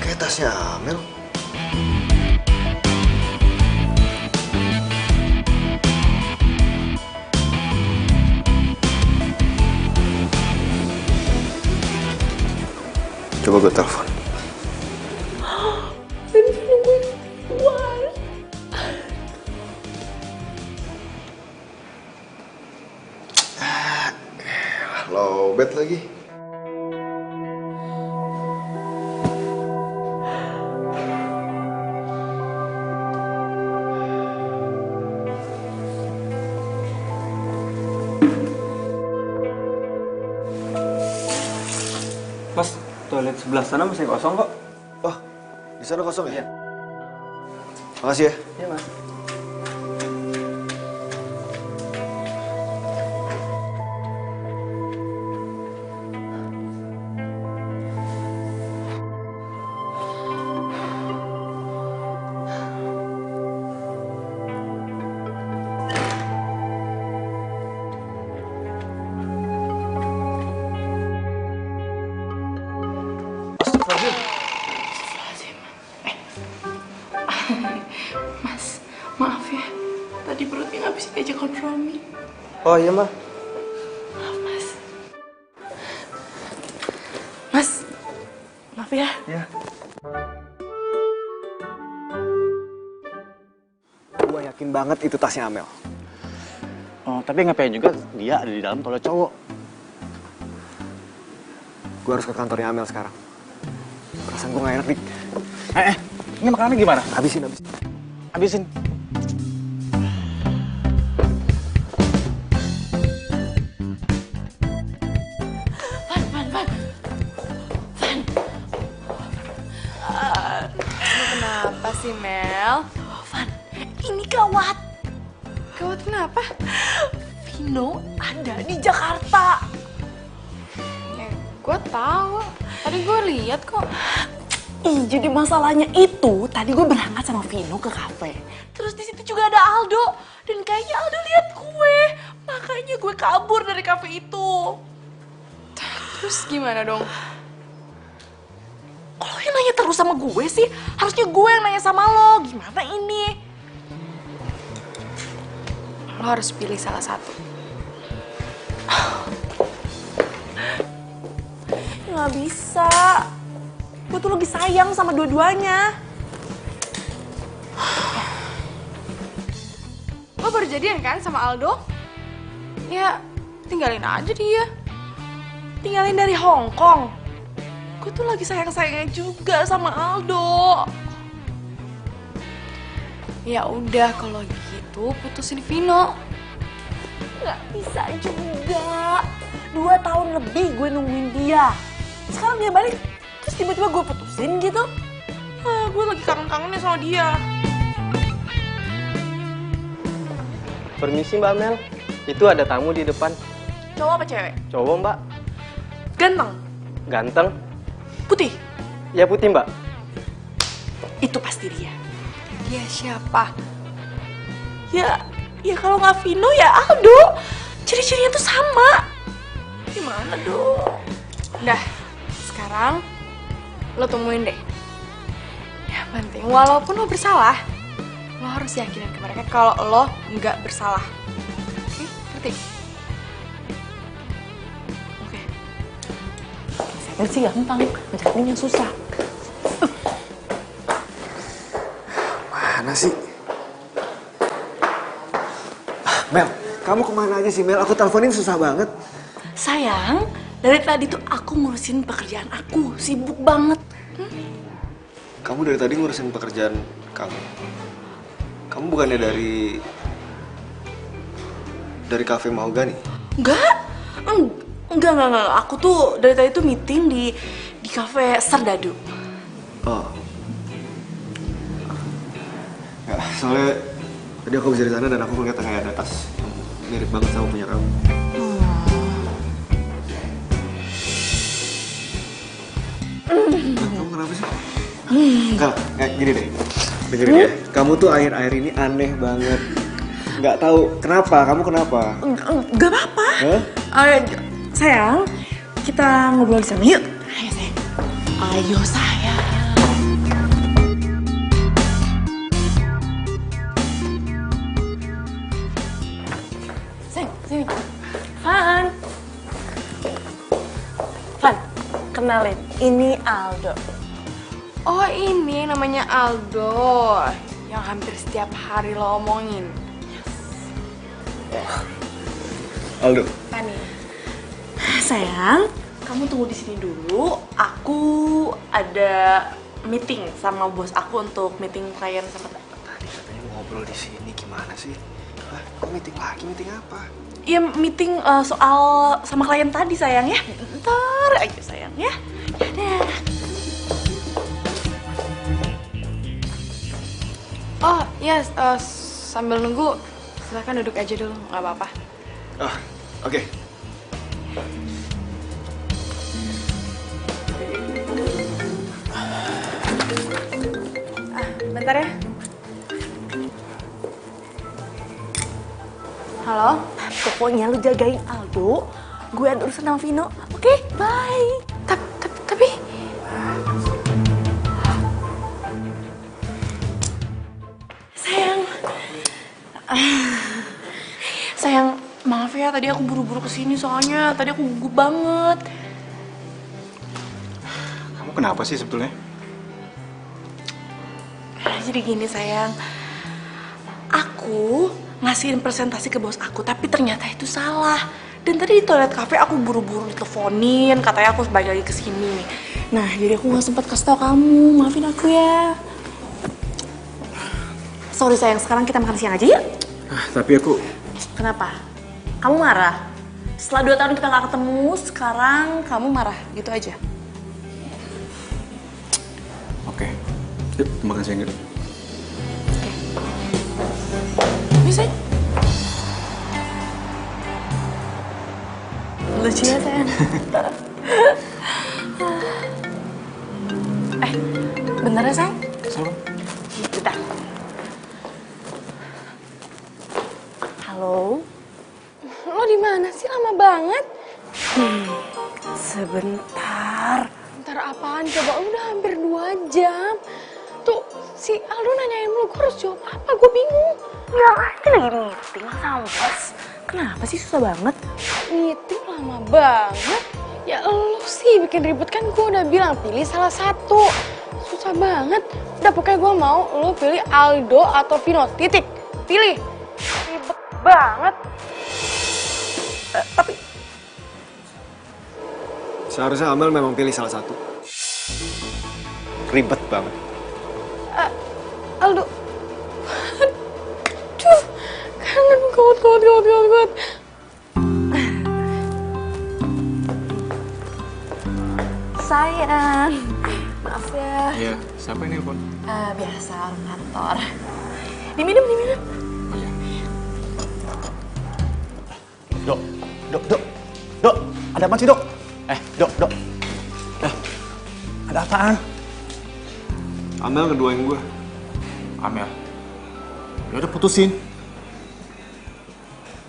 Kayak tasnya Amel. Coba gue telepon. Lowbat lagi. Mas, toilet sebelah sana masih kosong kok. Oh, di sana kosong ya? Makasih ya. Iya, Mas. Mas, maaf ya. Tadi perutnya nggak bisa diajak kompromi. Oh iya, Mas. Maaf, Mas. Mas, maaf ya. Iya. Gue yakin banget itu tasnya Amel. Oh, tapi ngapain juga dia ada di dalam toilet cowok? Gue harus ke kantornya Amel sekarang. Perasaan gue gak enak, Dik. Ini makanannya gimana? Habisin. Habisin. Kenapa sih Mel? Van, ini gawat. Gawat kenapa? Vino ada di Jakarta. Gue tahu. Tadi gue lihat kok. Jadi masalahnya itu tadi gue berangkat sama Vino ke kafe. Terus di situ juga ada Aldo dan kayaknya Aldo lihat gue. Makanya gue kabur dari kafe itu. Terus gimana dong? Kok lo yang nanya terus sama gue sih? Harusnya gue yang nanya sama lo. Gimana ini? lo harus pilih salah satu. Nggak bisa. Gue tuh lebih sayang sama dua-duanya. Lo baru jadian kan sama Aldo? Ya, tinggalin aja dia. Tinggalin dari Hong Kong. Gue tuh lagi sayang-sayangnya juga sama Aldo. Ya udah kalau gitu putusin Vino. Nggak bisa juga. 2 tahun lebih gue nungguin dia. Sekarang dia balik, terus tiba-tiba gue putusin gitu. Gue lagi kangen-kangennya sama dia. Permisi Mbak Mel, itu ada tamu di depan. Cowok apa cewek? Cowok Mbak. Ganteng? Ganteng? Putih? Ya putih Mbak. Itu pasti dia. Dia siapa? Ya kalau nggak Vino ya Aldo. Ciri-cirinya tuh sama. Gimana dong? Udah, sekarang lo temuin deh. Ya penting, walaupun lo bersalah, lo harus yakinin ke mereka kalau lo nggak bersalah. Oke, ngerti? Oke. Saya sih gampang, ngejalanin yang susah. Mana sih? Mel, kamu kemana aja sih Mel? Aku teleponin susah banget. Sayang, dari tadi tuh aku ngurusin pekerjaan aku, sibuk banget. Kamu dari tadi ngurusin pekerjaan kamu. Kamu bukannya dari kafe Mahogany? Enggak. Aku tuh dari tadi tuh meeting di kafe Serdadu. Oh. Nggak, soalnya tadi aku bisa di sana dan aku ngeliat kayak ada tas yang mirip banget sama punya kamu. Kamu kenapa sih? Enggak, gini deh. Dengerin ya. Kamu tuh akhir-akhir ini aneh banget. Nggak tahu kenapa. Kamu kenapa? Enggak apa-apa. Hah? Sayang, kita ngobrol di sana yuk. Ayo sayang. Ayo sayang. Sayang, sini. Van, kenalin. Ini Aldo. Oh ini namanya Aldo, yang hampir setiap hari lo omongin. Aldo. Tani. Sayang, kamu tunggu di sini dulu. Aku ada meeting sama bos aku untuk meeting klien sama Tadi katanya mau ngobrol di sini, gimana sih? Hah? Kok meeting lagi? Meeting apa? Iya, meeting soal sama klien tadi sayang ya. Bentar aja sayang ya. Dadah. Oh iya, sambil nunggu silakan duduk aja dulu, nggak apa-apa. Ah, oke. Bentar ya. Halo? Pokoknya lu jagain Aldo. Gue ada urusan sama Vino. Oke, bye. Tapi Sayang, maaf ya tadi aku buru-buru kesini soalnya tadi aku gugup banget. Kamu kenapa sih sebetulnya? Jadi gini sayang, aku ngasihin presentasi ke bos aku tapi ternyata itu salah. Dan tadi di toilet cafe aku buru-buru diteleponin, katanya aku balik lagi kesini. Nah jadi aku gak sempat kasih tau kamu, maafin aku ya. Sorry sayang, sekarang kita makan siang aja yuk. Tapi aku... Kenapa? Kamu marah? Setelah 2 tahun kita gak ketemu, sekarang kamu marah gitu aja? Oke. Yuk, makan siang yuk. Oke. Bisa? Lucu ya sayang. Bener ya sayang? Salam. Bentar. Halo? lo di mana sih, lama banget? Sebentar. Bentar apaan coba, udah hampir 2 jam. Tuh Si Aldo nanyain lu, gue harus jawab apa? Gue bingung. Ya, ini lagi meeting sama bos. Kenapa sih susah banget? Meeting lama banget. Ya lu sih bikin ribet, kan gue udah bilang pilih salah satu. Susah banget. Udah pokoknya gue mau lu pilih Aldo atau Vino. Titik. Pilih. Ribet banget. Tapi Seharusnya Amel memang pilih salah satu. Ribet banget. Aldo. Aduh. Kangen kuat. sayang, maaf ya. Iya, siapa yang nelpon? Biasa orang kantor. Diminum. Oh iya. Dok, ada apa sih, Dok? Dok. Ada apaan? Amel ngeduain gue. Amel. Ya udah putusin.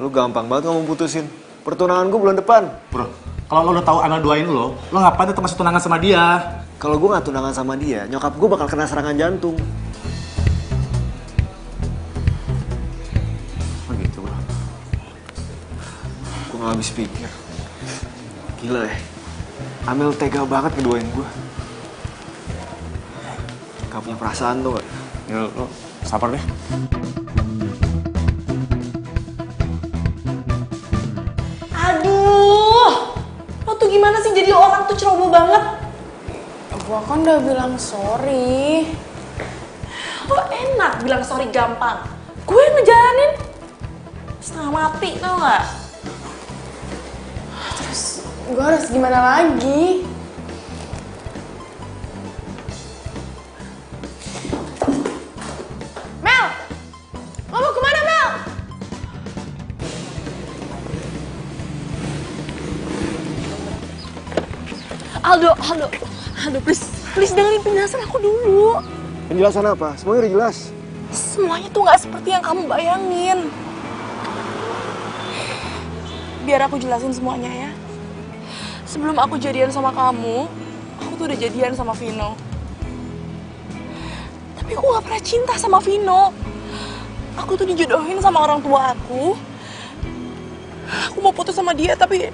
Lu gampang banget ngomong putusin. Pertunangan gue bulan depan. Bro, kalau lo udah tahu Amel duain lo ngapain tetap masih tunangan sama dia? Kalau gue gak tunangan sama dia, nyokap gue bakal kena serangan jantung. Oh gitu, bro. Gue gak habis pikir. Gila ya. Amel tega banget ngeduain gue. Gak punya perasaan tuh gak? Ya lo sabar deh. Aduh, lo tuh gimana sih jadi orang tuh ceroboh banget? Gua kan udah bilang sorry. Lo enak bilang sorry gampang. Gue yang ngejalanin setengah mati, tau gak? Terus gua harus gimana lagi? Mel! Lo mau kemana, Mel? Aldo, please dengerin penjelasan aku dulu. Penjelasan apa? Semuanya udah jelas. Semuanya tuh gak seperti yang kamu bayangin. Biar aku jelasin semuanya ya. Sebelum aku jadian sama kamu, aku tuh udah jadian sama Vino. Tapi aku gak pernah cinta sama Vino. Aku tuh dijodohin sama orang tua aku. Aku mau putus sama dia tapi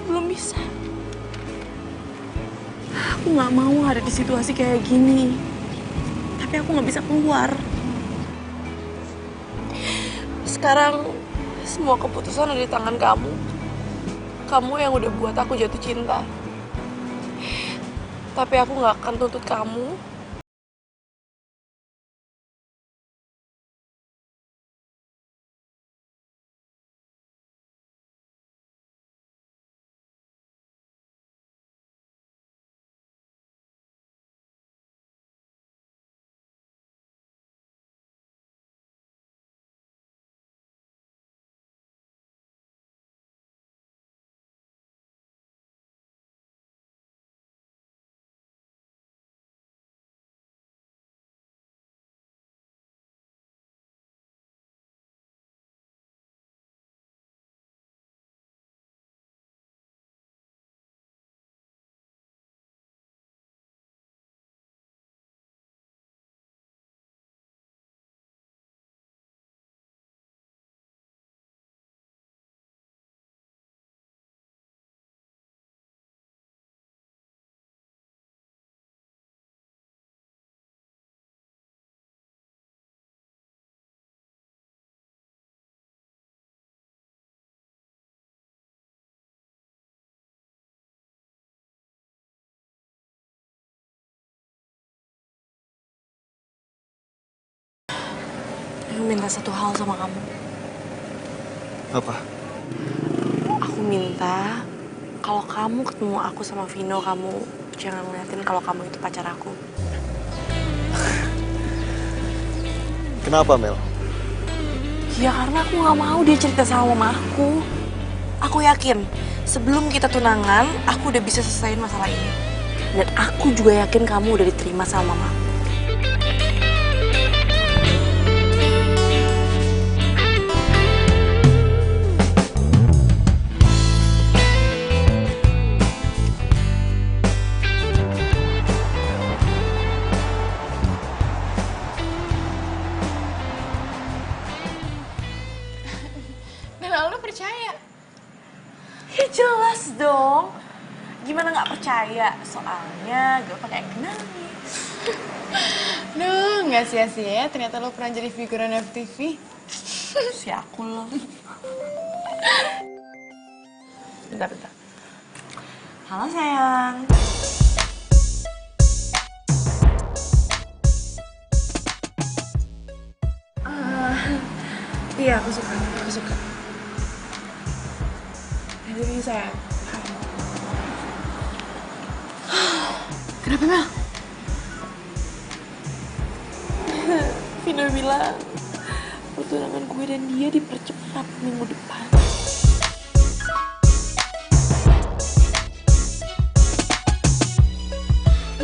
belum bisa. Aku gak mau ada di situasi kayak gini. Tapi aku gak bisa keluar. Sekarang semua keputusan ada di tangan kamu. Kamu yang udah buat aku jatuh cinta. Tapi aku gak akan tuntut kamu. Aku minta satu hal sama kamu. Apa? Aku minta kalau kamu ketemu aku sama Vino, kamu jangan ngeliatin kalau kamu itu pacar aku. Kenapa, Mel? Ya karena aku gak mau dia cerita sama mama aku. Aku yakin sebelum kita tunangan, aku udah bisa selesaiin masalah ini. Dan aku juga yakin kamu udah diterima sama mama. jelas dong. Gimana nggak percaya? Soalnya gue pakai nangis. Duh, nggak sia-sia ya ternyata lo pernah jadi figuran FTV. Si aku loh. Bentar. Halo sayang. Iya, aku suka. Jadi sayang. Kenapa, Mel? Vino bilang pertunangan gue dan dia dipercepat minggu depan.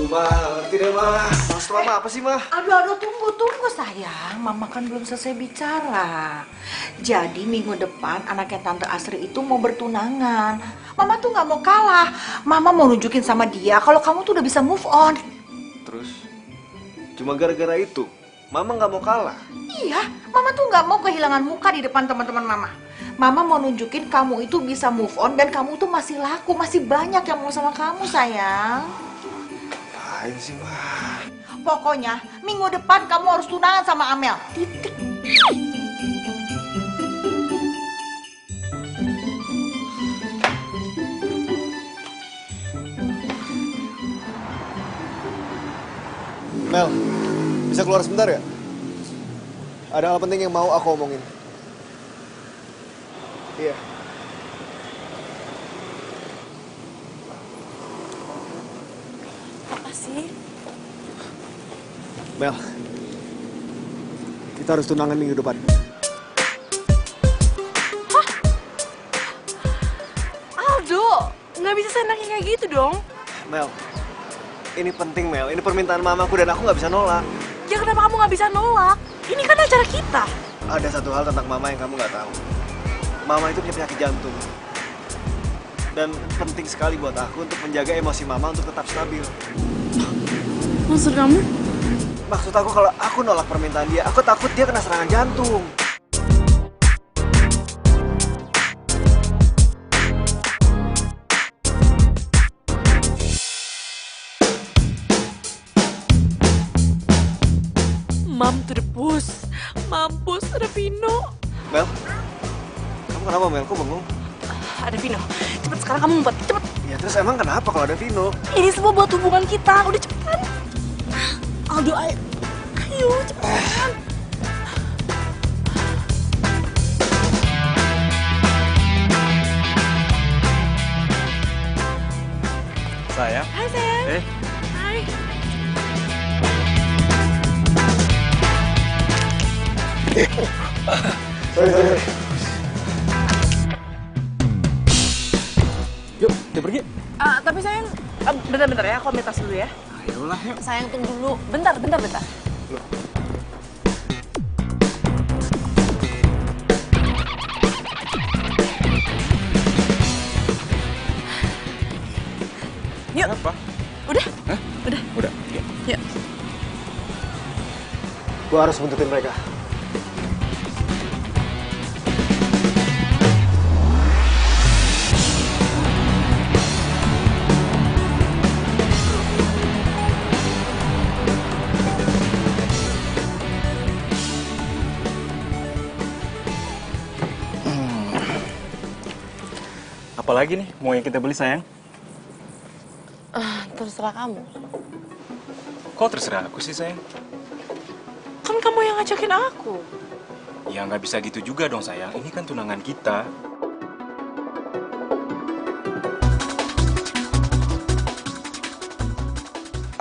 Mah, ngerti deh, Mah. Maksud Mama apa sih, Mah? Aduh, tunggu sayang. Mama kan belum selesai bicara. Jadi minggu depan anaknya Tante Asri itu mau bertunangan. Mama tuh nggak mau kalah. Mama mau nunjukin sama dia kalau kamu tuh udah bisa move on. Terus, cuma gara-gara itu, Mama nggak mau kalah. Iya, Mama tuh nggak mau kehilangan muka di depan teman-teman Mama. Mama mau nunjukin kamu itu bisa move on dan kamu tuh masih laku, masih banyak yang mau sama kamu, sayang. Apaan sih, Mah? Pokoknya minggu depan kamu harus tunangan sama Amel. Titik. Mel, bisa keluar sebentar ya? Ada hal penting yang mau aku omongin. Iya. Apa sih? Mel, kita harus tunangan minggu depan. Aldo, nggak bisa seenaknya kayak gitu dong. Mel, ini penting, Mel. Ini permintaan mamaku dan aku nggak bisa nolak. Ya kenapa kamu nggak bisa nolak? Ini kan acara kita. Ada satu hal tentang mama yang kamu nggak tahu. Mama itu punya penyakit jantung. Dan penting sekali buat aku untuk menjaga emosi mama untuk tetap stabil. Maksud kamu? Maksud aku kalau aku nolak permintaan dia, aku takut dia kena serangan jantung. Mam to the bus. Mampus, ada Vino. Mel, kamu kenapa, Mel? Kok bengong? Ada Vino. Cepet sekarang kamu ngumpet, cepet. Ya terus emang kenapa kalau ada Vino? Ini semua buat hubungan kita. Udah cepetan. Aldo, ayo cepetan. Sayang. Hai sayang. Hai. Sorry. Yuk, kita pergi. Tapi sayang, bentar ya, aku ambil tas dulu ya. Ayolah, yuk. Sayang tunggu dulu. Bentar. Yuk. Kenapa? Udah? Hah? Udah. Yuk. Gua harus buntutin mereka. Apalagi nih mau yang kita beli, sayang? Terserah kamu. Kok terserah aku sih, sayang? Kan kamu yang ngajakin aku. Ya nggak bisa gitu juga dong, sayang. Ini kan tunangan kita.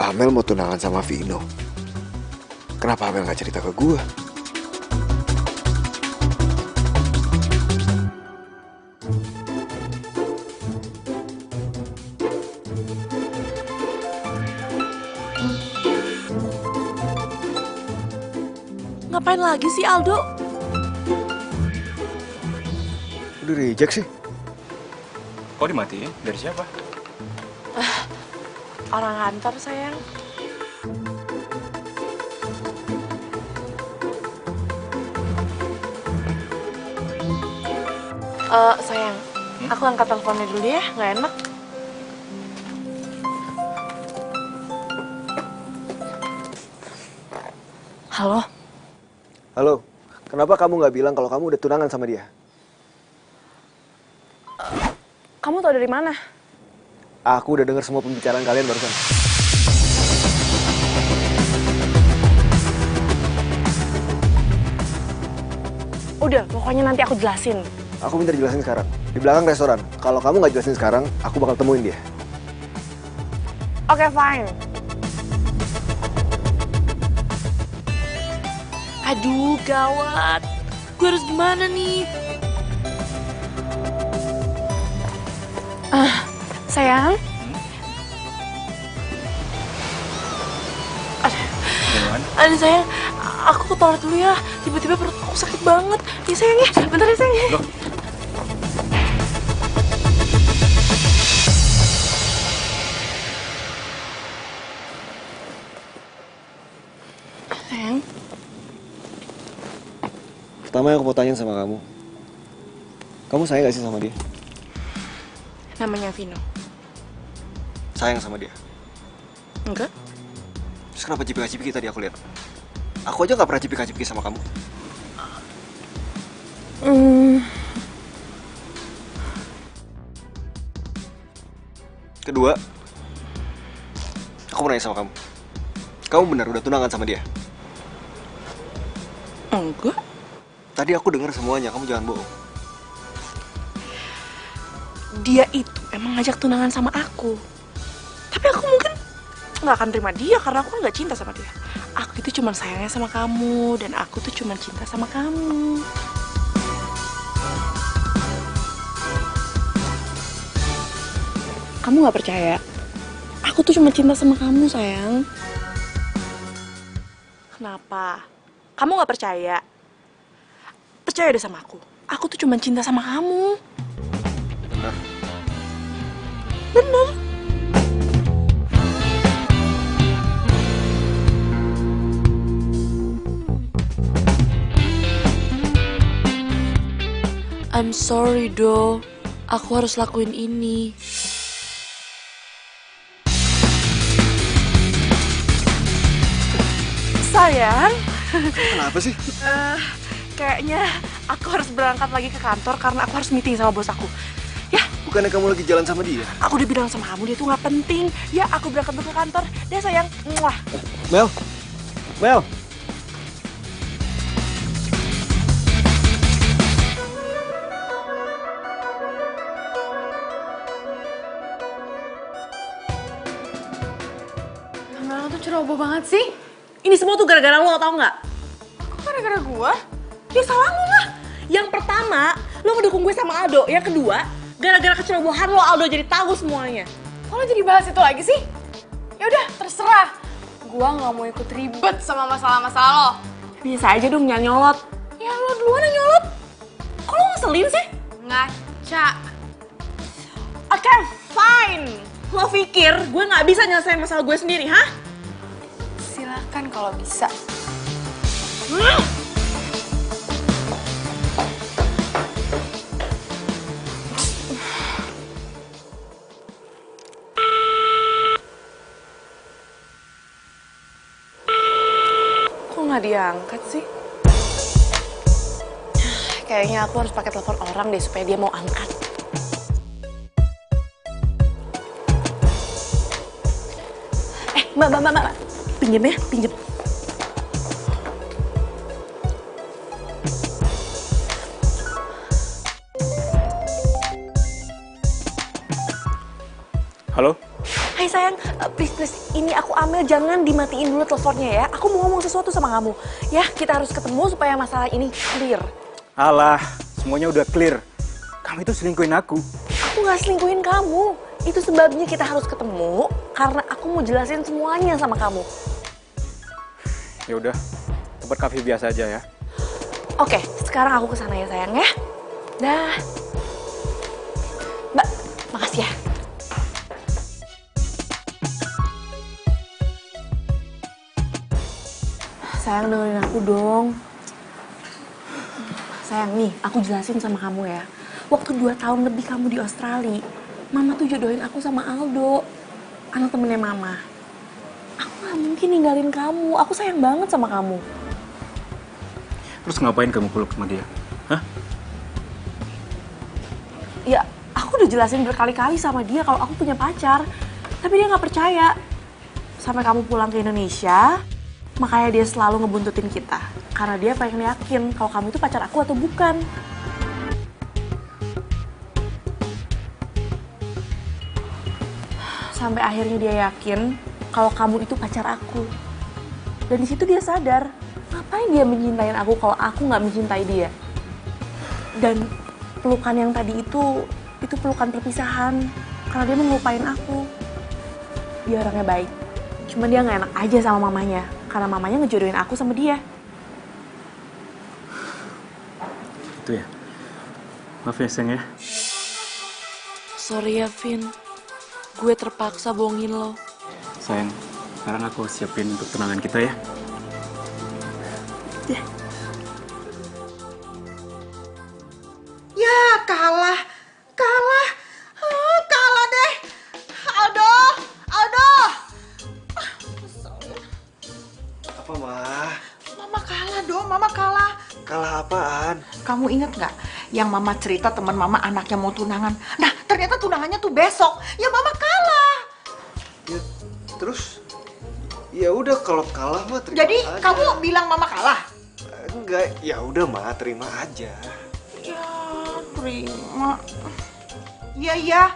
Amel mau tunangan sama Vino. Kenapa Amel nggak cerita ke gua? Ngapain lagi sih Aldo? Udah reject sih. Kok dimatiin? Dari siapa? Orang kantor sayang. Sayang, Aku angkat teleponnya dulu ya, nggak enak. Halo? Halo, kenapa kamu nggak bilang kalau kamu udah tunangan sama dia? Kamu tahu dari mana? Aku udah dengar semua pembicaraan kalian barusan. Udah, pokoknya nanti aku jelasin. Aku minta dijelasin sekarang. Di belakang restoran. Kalau kamu nggak jelasin sekarang, aku bakal temuin dia. Oke, fine. Aduh, gawat. Gue harus gimana nih? Sayang. Aduh, sayang. Aku ke toilet dulu ya. Tiba-tiba perut aku sakit banget. Ya, sayang ya. Bentar ya, sayang ya. Loh. Sayang. Pertama yang aku mau tanya sama kamu. Kamu sayang gak sih sama dia? Namanya Vino. Sayang sama dia. Enggak? Terus kenapa cipika-cipiki tadi aku lihat? Aku aja gak pernah cipika-cipiki sama kamu. Kedua, aku mau nanya sama kamu. Kamu benar udah tunangan sama dia? Enggak. Tadi aku dengar semuanya, kamu jangan bohong. Dia itu emang ngajak tunangan sama aku. Tapi aku mungkin nggak akan terima dia karena aku nggak cinta sama dia. Aku itu cuma sayangnya sama kamu dan aku tuh cuma cinta sama kamu. Kamu nggak percaya? Aku tuh cuma cinta sama kamu, sayang. Kenapa? Kamu nggak percaya? Percaya deh sama aku. Aku tuh cuma cinta sama kamu. Benar. Bener. I'm sorry, Do. Aku harus lakuin ini. Sayang. Kenapa sih? Kayaknya aku harus berangkat lagi ke kantor karena aku harus meeting sama bos aku. Ya, Bukannya kamu lagi jalan sama dia? aku udah bilang sama kamu dia tuh nggak penting. Ya, aku berangkat dulu ke kantor. Deh, sayang. Muah. Mel? Mel? Lo tuh ceroboh banget sih. Ini semua tuh gara-gara lo, tau nggak? Kok gara-gara gua? Ya salah lo lah. Yang pertama, lo ngedukung gue sama Aldo. Yang kedua, gara-gara kecerobohan lo, Aldo jadi tahu semuanya. Kok lo jadi bahas itu lagi sih? Ya udah, terserah. Gua nggak mau ikut ribet sama masalah-masalah lo. Bisa aja dong jangan nyolot. Ya lo duluan yang nyolot. Kok lo ngeselin sih? Ngaca. Oke, fine. Lo pikir gue nggak bisa nyelesain masalah gue sendiri, hah? Silakan kalau bisa. Kok nggak diangkat sih? Kayaknya aku harus pakai telepon orang deh supaya dia mau angkat. Mbak. Pinjem ya, pinjem. Halo? Hai sayang, please, ini aku Amel, jangan dimatiin dulu teleponnya ya. Aku mau ngomong sesuatu sama kamu. Ya, kita harus ketemu supaya masalah ini clear. Alah, semuanya udah clear. Kamu itu selingkuhin aku. Aku nggak selingkuhin kamu. Itu sebabnya kita harus ketemu, karena aku mau jelasin semuanya sama kamu. Ya udah, tempat kafe biasa aja ya. Oke, sekarang aku kesana ya sayang ya. Dah. Mbak, makasih ya. Sayang dengerin aku dong. Sayang nih, aku jelasin sama kamu ya. Waktu waktu 2 tahun lebih kamu di Australia, Mama tuh jodohin aku sama Aldo, anak temennya Mama. Aku gak mungkin ninggalin kamu, aku sayang banget sama kamu. Terus ngapain kamu peluk sama dia? Hah? Ya, aku udah jelasin berkali-kali sama dia kalau aku punya pacar. Tapi dia gak percaya. Sampai kamu pulang ke Indonesia, makanya dia selalu ngebuntutin kita. Karena dia pengen yakin kalau kamu itu pacar aku atau bukan. Sampai akhirnya dia yakin kalau kamu itu pacar aku. Dan di situ dia sadar, ngapain dia mencintai aku kalau aku nggak mencintai dia. Dan pelukan yang tadi itu pelukan perpisahan. Karena dia mau ngelupain aku. Dia orangnya baik. Cuma dia nggak enak aja sama mamanya. Karena mamanya ngejodohin aku sama dia. Itu ya? Maaf ya, sayang ya. Sorry ya, Vin. Gue terpaksa bohongin lo. Sayang, sekarang aku siapin untuk tunangan kita ya. Ya, kalah deh. Aldo. Apa, Ma? Mama kalah dong, Mama kalah. Kalah apaan? Kamu inget nggak yang Mama cerita teman Mama anaknya mau tunangan? Nah, ternyata tunangannya tuh besok. Ya Mama kalah. Ya, terus? Ya udah kalau kalah mah terima Jadi aja. kamu bilang Mama kalah? Enggak, ya udah Ma, terima aja. Ya, terima. Iya.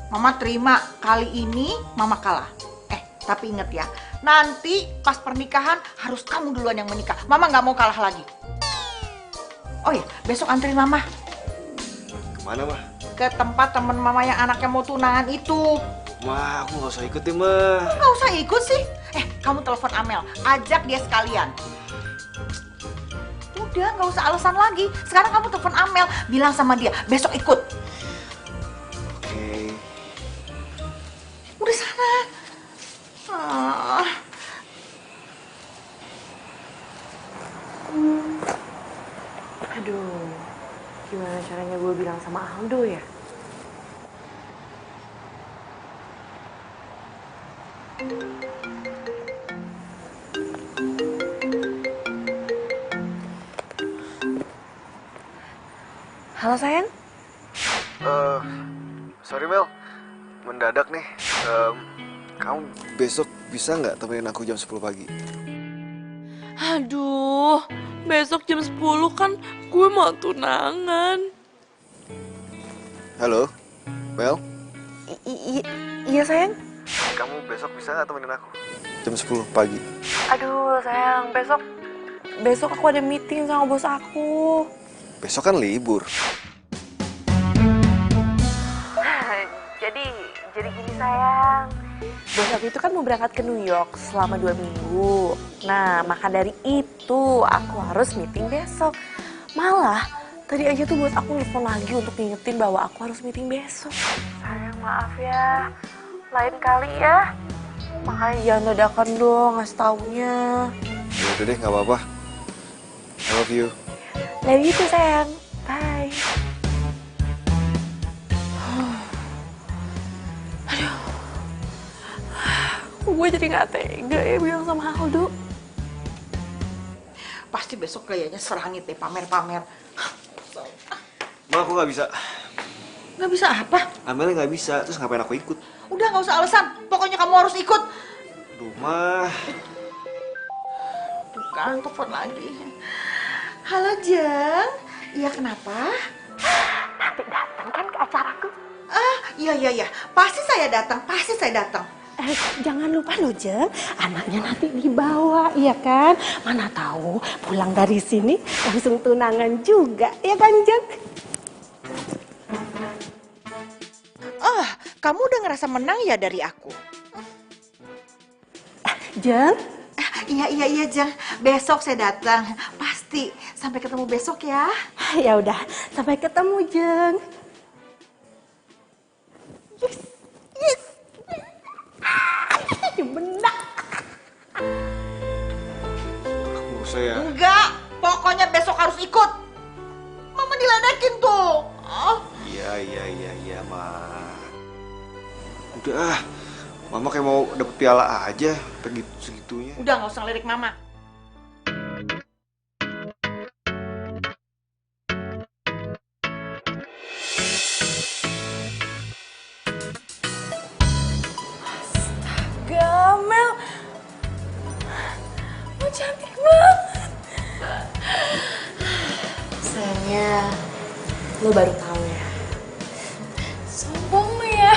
Mama terima. Kali ini Mama kalah. Tapi inget ya, nanti pas pernikahan harus kamu duluan yang menikah. Mama nggak mau kalah lagi. Oh ya, besok anterin Mama. Kemana, Ma? Ke tempat temen Mama yang anaknya mau tunangan itu. Ma, aku nggak usah ikut ya, Ma. Nggak usah ikut sih. Kamu telepon Amel, ajak dia sekalian. Udah, nggak usah alasan lagi. Sekarang kamu telepon Amel, bilang sama dia, besok ikut. Oke. Udah sana. Aduh, gimana caranya gue bilang sama Aldo ya? Halo sayang? Sorry Mel, mendadak nih. Kamu besok bisa nggak temenin aku jam 10 pagi? Aduh, besok jam 10 kan gue mau tunangan. Halo, Mel? Iya sayang? Kamu besok bisa nggak temenin aku? Jam 10 pagi. Aduh sayang, besok aku ada meeting sama bos aku. Besok kan libur. Jadi gini sayang, bos aku itu kan mau berangkat ke New York selama 2 minggu. Nah, maka dari itu aku harus meeting besok. Malah, tadi aja tuh bos aku nelfon lagi untuk ngingetin bahwa aku harus meeting besok. Sayang maaf ya, lain kali ya. Makanya jangan dadakan dong ngasih taunya. Ya udah deh, nggak apa-apa. I love you. Love you too sayang, bye. Gue jadi gak tega ya bilang sama Aldo. Pasti besok kayaknya serangit deh, pamer-pamer. Ma, aku nggak bisa. Nggak bisa apa? Amelnya nggak bisa, terus ngapain aku ikut? Udah nggak usah alasan, pokoknya kamu harus ikut. Aduh, Ma. Tuh kan, telepon lagi. Halo Jeng, iya kenapa? Nanti datang kan ke acaraku? Iya, pasti saya datang. Jangan lupa loh Jeng, anaknya nanti dibawa, iya kan? Mana tahu pulang dari sini langsung tunangan juga, ya kan Jeng? Kamu udah ngerasa menang ya dari aku? Jeng? Iya Jeng, besok saya datang. Pasti, sampai ketemu besok ya. Ya udah, sampai ketemu Jeng. Yes. Benar. Nggak usah ya. Enggak, pokoknya besok harus ikut. Mama diledekin tuh. Iya, Ma. Udah, Mama kayak mau dapet piala aja, begitu segitunya. Udah nggak usah ngelirik mama. Gamel, lo cantik banget. Sayangnya, lo baru tahu ya. Sombong lo ya.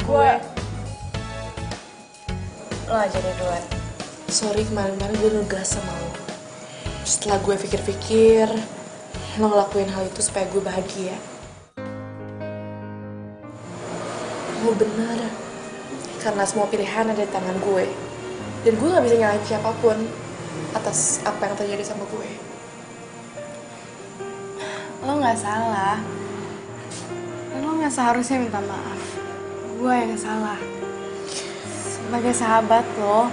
Gue... Lo aja deh duluan. Sorry kemarin-kemarin gue nugas sama lo. Setelah gue pikir-pikir, lo ngelakuin hal itu supaya gue bahagia. Lo bener. Karena semua pilihan ada di tangan gue. Dan gue gak bisa nyalahin siapapun atas apa yang terjadi sama gue. Lo gak salah. Dan lo gak seharusnya minta maaf. Gue yang salah. Sebagai sahabat lo,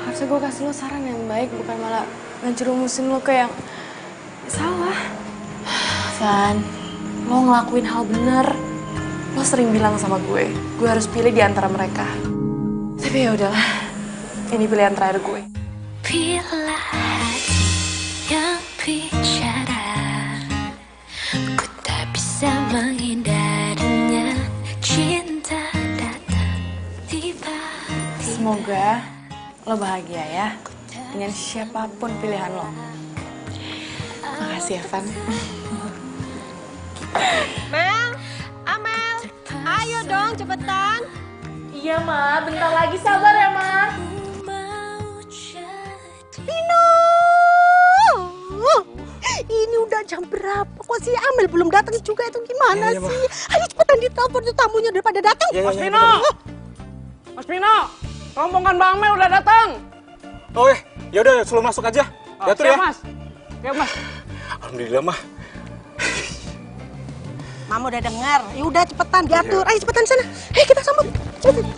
harusnya gue kasih lo saran yang baik, bukan malah ngejerumusin lo ke yang salah. San, lo ngelakuin hal bener. Lo sering bilang sama gue harus pilih di antara mereka. Tapi ya udahlah, ini pilihan terakhir gue. Bila hati yang bicara, ku tak bisa menghindarinya. Cinta datang tiba-tiba. Semoga lo bahagia ya dengan siapapun pilihan lo. Makasih ya, Van. Mel, Amel, ayo dong cepetan. Iya, Ma. Bentar lagi, sabar ya, Ma. Vino! Ini udah jam berapa? Kok si Amel belum datang juga itu gimana Iya, sih? Ayo cepetan ditelepon tuh tamunya daripada datang. Mas Vino! Mas Vino! Rombongan Bang Mel udah datang. Oke, yaudah suruh masuk aja. Diatur ya. Mas. Oke, Mas. Alhamdulillah, Mah. Mama udah dengar. Ya udah cepetan diatur. Ayo cepetan sana. Hei kita sambut. Cepetan.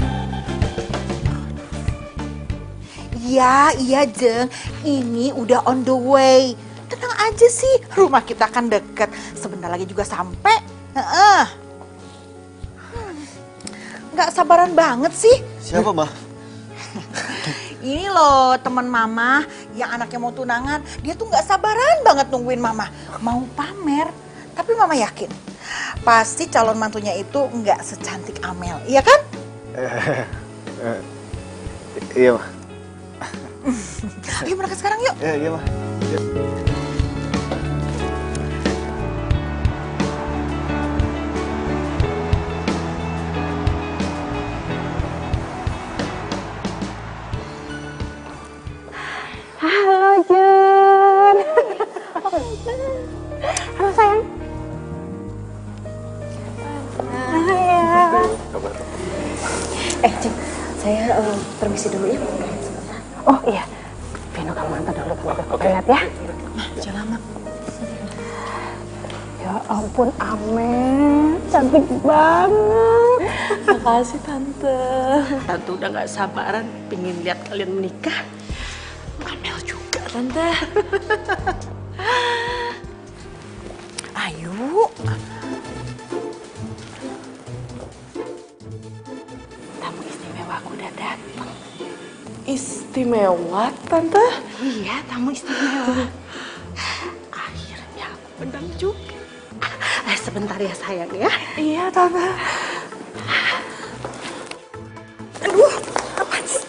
Iya Jeng, ini udah on the way. Tenang aja sih, rumah kita kan deket. Sebentar lagi juga sampai. Nggak sabaran banget sih. Siapa, Ma? Ini loh teman Mama yang anaknya mau tunangan. Dia tuh nggak sabaran banget nungguin Mama. Mau pamer, tapi Mama yakin. Pasti calon mantunya itu nggak secantik Amel, iya kan? Iya, Ma. Ayo berangkat sekarang yuk. Iya, Ma. Halo Jun. Halo sayang. Jun, saya permisi dulu ya. Oh iya, Vino kamu antar dulu ke toilet ya. Jangan lama. Ya ampun Amel, cantik banget. Makasih, Tante. Tante udah gak sabaran pengen lihat kalian menikah. Amel juga, Tante. Ayo. Tamu istimewa aku udah datang. Istimewa, Tante? Iya, tamu istimewa. Akhirnya aku undang juga. Sebentar ya sayang ya. Iya, Tante. Aduh, apa sih?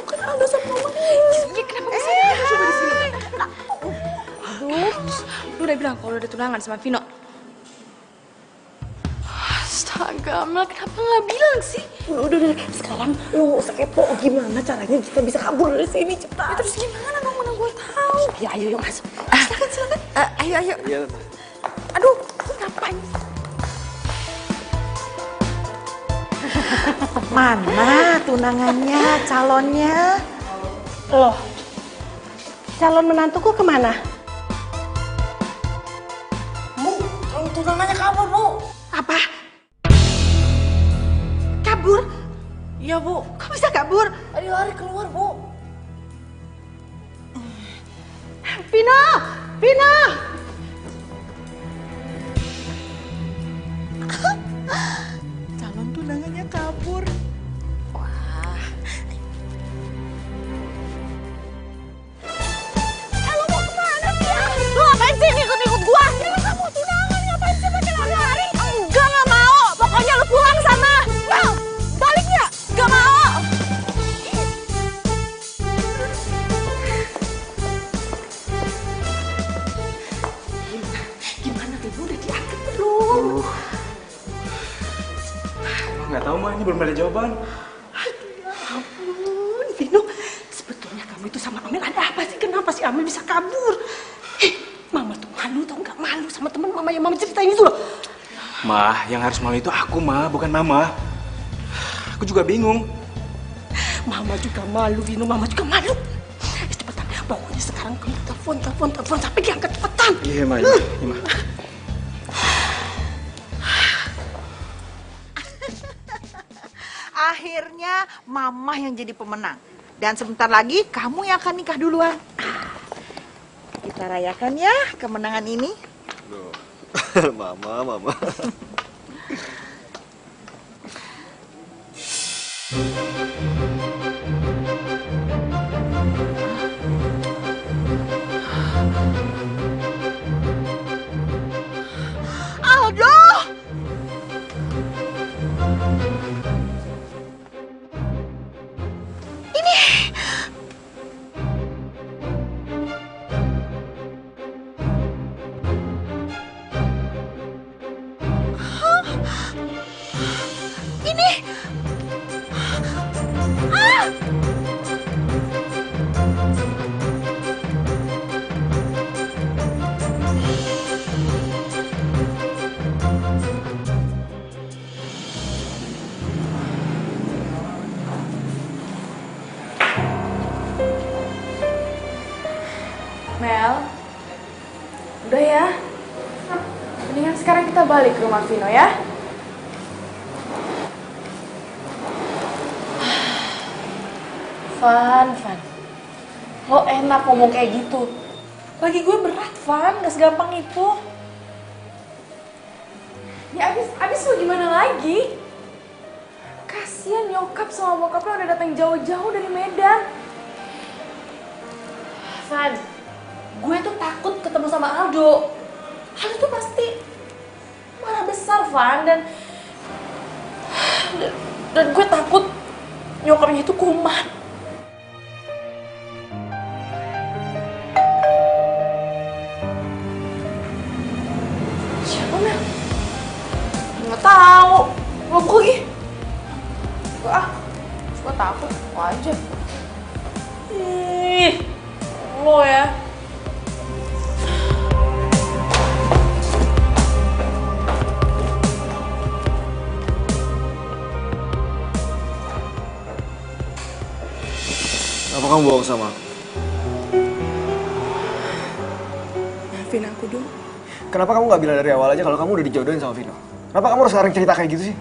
Kan Aldo sama Mama. Iya, kenapa bisa ada coba di sini? Aduh, lu udah bilang kalau udah tunangan sama Vino. Astaga, Mel, kenapa nggak bilang sih? Udah. Sekarang lu nggak usah kepo. Gimana caranya kita bisa kabur dari sini cepat? Ya, terus gimana dong, mana gue tahu? Ya, ayo yuk masuk. Silakan. Ayo. Iya. Aduh, ngapain? Mana tunangannya, calonnya? Loh, calon menantuku kemana? Bu, tunangannya kabur, Bu. Apa? Kabur? Iya, Bu. Kok bisa kabur? Tadi lari keluar, Bu. Vino! Vino! Calon tunangannya kabur. Lu mau kemana sih? Lu ngapain sih ikut-ikut gua? Kamu tunangan ngapain sih pakai lari-lari? Enggak, nggak mau. Pokoknya lu pulang sana. Nah, balik ya? Nggak mau. Gimana Vino, udah diangkat belum? Nggak tahu mah, ini belum ada jawaban. Ampun, Vino. Sebetulnya kamu itu sama Amel ada apa sih? Kenapa sih Amel bisa kabur? Mama tuh malu tau nggak, malu sama temen mama yang mama ceritain itu loh. Mah, yang harus malu itu aku, mah, bukan mama. Aku juga bingung. Mama juga malu, Vino. Mama juga malu. Cepetan, pokoknya sekarang kamu telepon sampai diangkat cepetan. Iya, mah. Akhirnya Mama yang jadi pemenang. Dan sebentar lagi kamu yang akan nikah duluan. Kita rayakan ya kemenangan ini. Mama. Aldo! Mel, udah ya. Mendingan sekarang kita balik ke rumah Vino ya. Van. Lo enak ngomong kayak gitu. Lagi gue berat, Van. Gak segampang itu. Ya abis lo gimana lagi? Kasian nyokap sama bokapnya udah datang jauh-jauh dari Medan. Van, gue tuh takut ketemu sama Aldo. Aldo tuh pasti marah besar, Van. Dan gue takut nyokapnya itu kumat. Siapa, Mel? Nggak tahu. Lo lagi. Gue takut, lo aja. Ih, lo ya. Apa kamu bohong sama aku? Maafin aku dong. Kenapa kamu nggak bilang dari awal aja kalau kamu udah dijodohin sama Vino? Kenapa kamu harus sekarang cerita kayak gitu sih?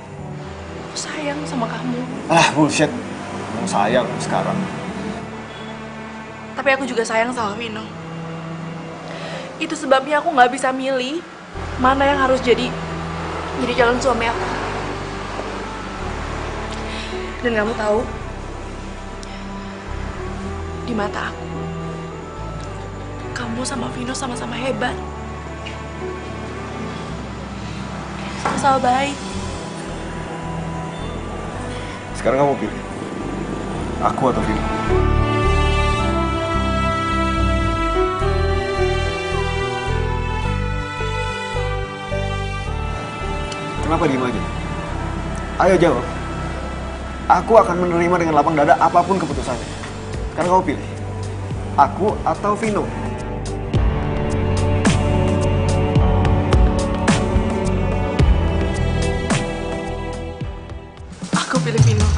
Aku sayang sama kamu. Ah, bullshit. Kamu sayang sekarang. Tapi aku juga sayang sama Vino. Itu sebabnya aku nggak bisa milih mana yang harus jadi calon suami aku. Dan kamu tahu, di mata aku, kamu sama Vino sama-sama hebat. Sama-sama baik. Sekarang kamu pilih. Aku atau Vino? Kenapa diem aja? Ayo jawab. Aku akan menerima dengan lapang dada apapun keputusannya. Sekarang kamu pilih. Aku atau Vino? Aku pilih Vino.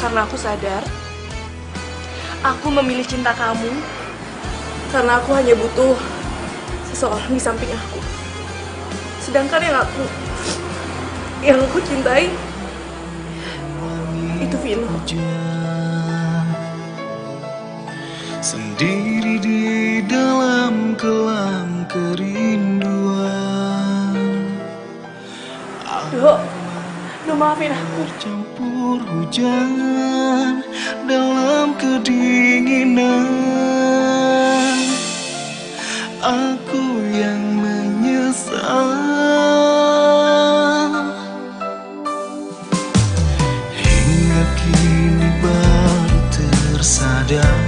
Karena aku sadar, aku memilih cinta kamu karena aku hanya butuh seseorang di samping aku. Sedangkan yang aku cintai itu Vino. sendiri di dalam kelam kerinduan. Dok, maafin aku. Campur hujan dalam kedinginan, aku yang menyesal. Hingga kini baru tersadar,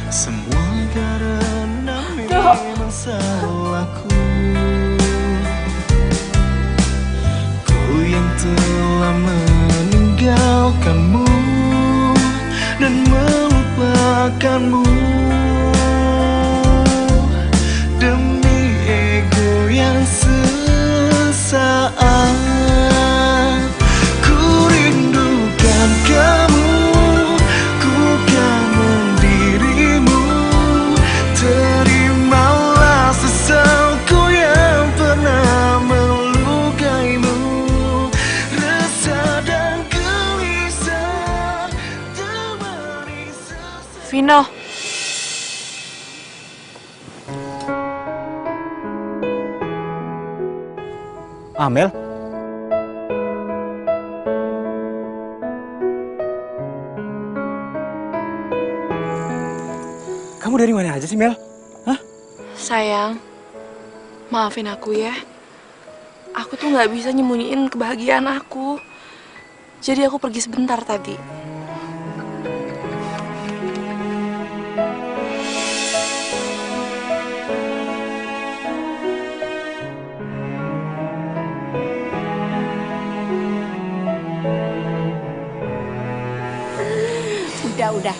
semua karena memang salahku. Ku yang telah meninggalkanmu dan melupakanmu demi ego yang sesaat. Ku rindukan kamu, ku kangen dirimu. Terimalah sesalku yang pernah melukaimu. Rasa dan gelisah temani sesak. Vino. Amel? Kamu dari mana aja sih, Mel? Hah? Sayang, maafin aku ya. Aku tuh nggak bisa nyembunyiin kebahagiaan aku. Jadi aku pergi sebentar tadi. Udah.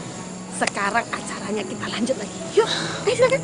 Sekarang acaranya kita lanjut lagi. Yuk, ayo silakan.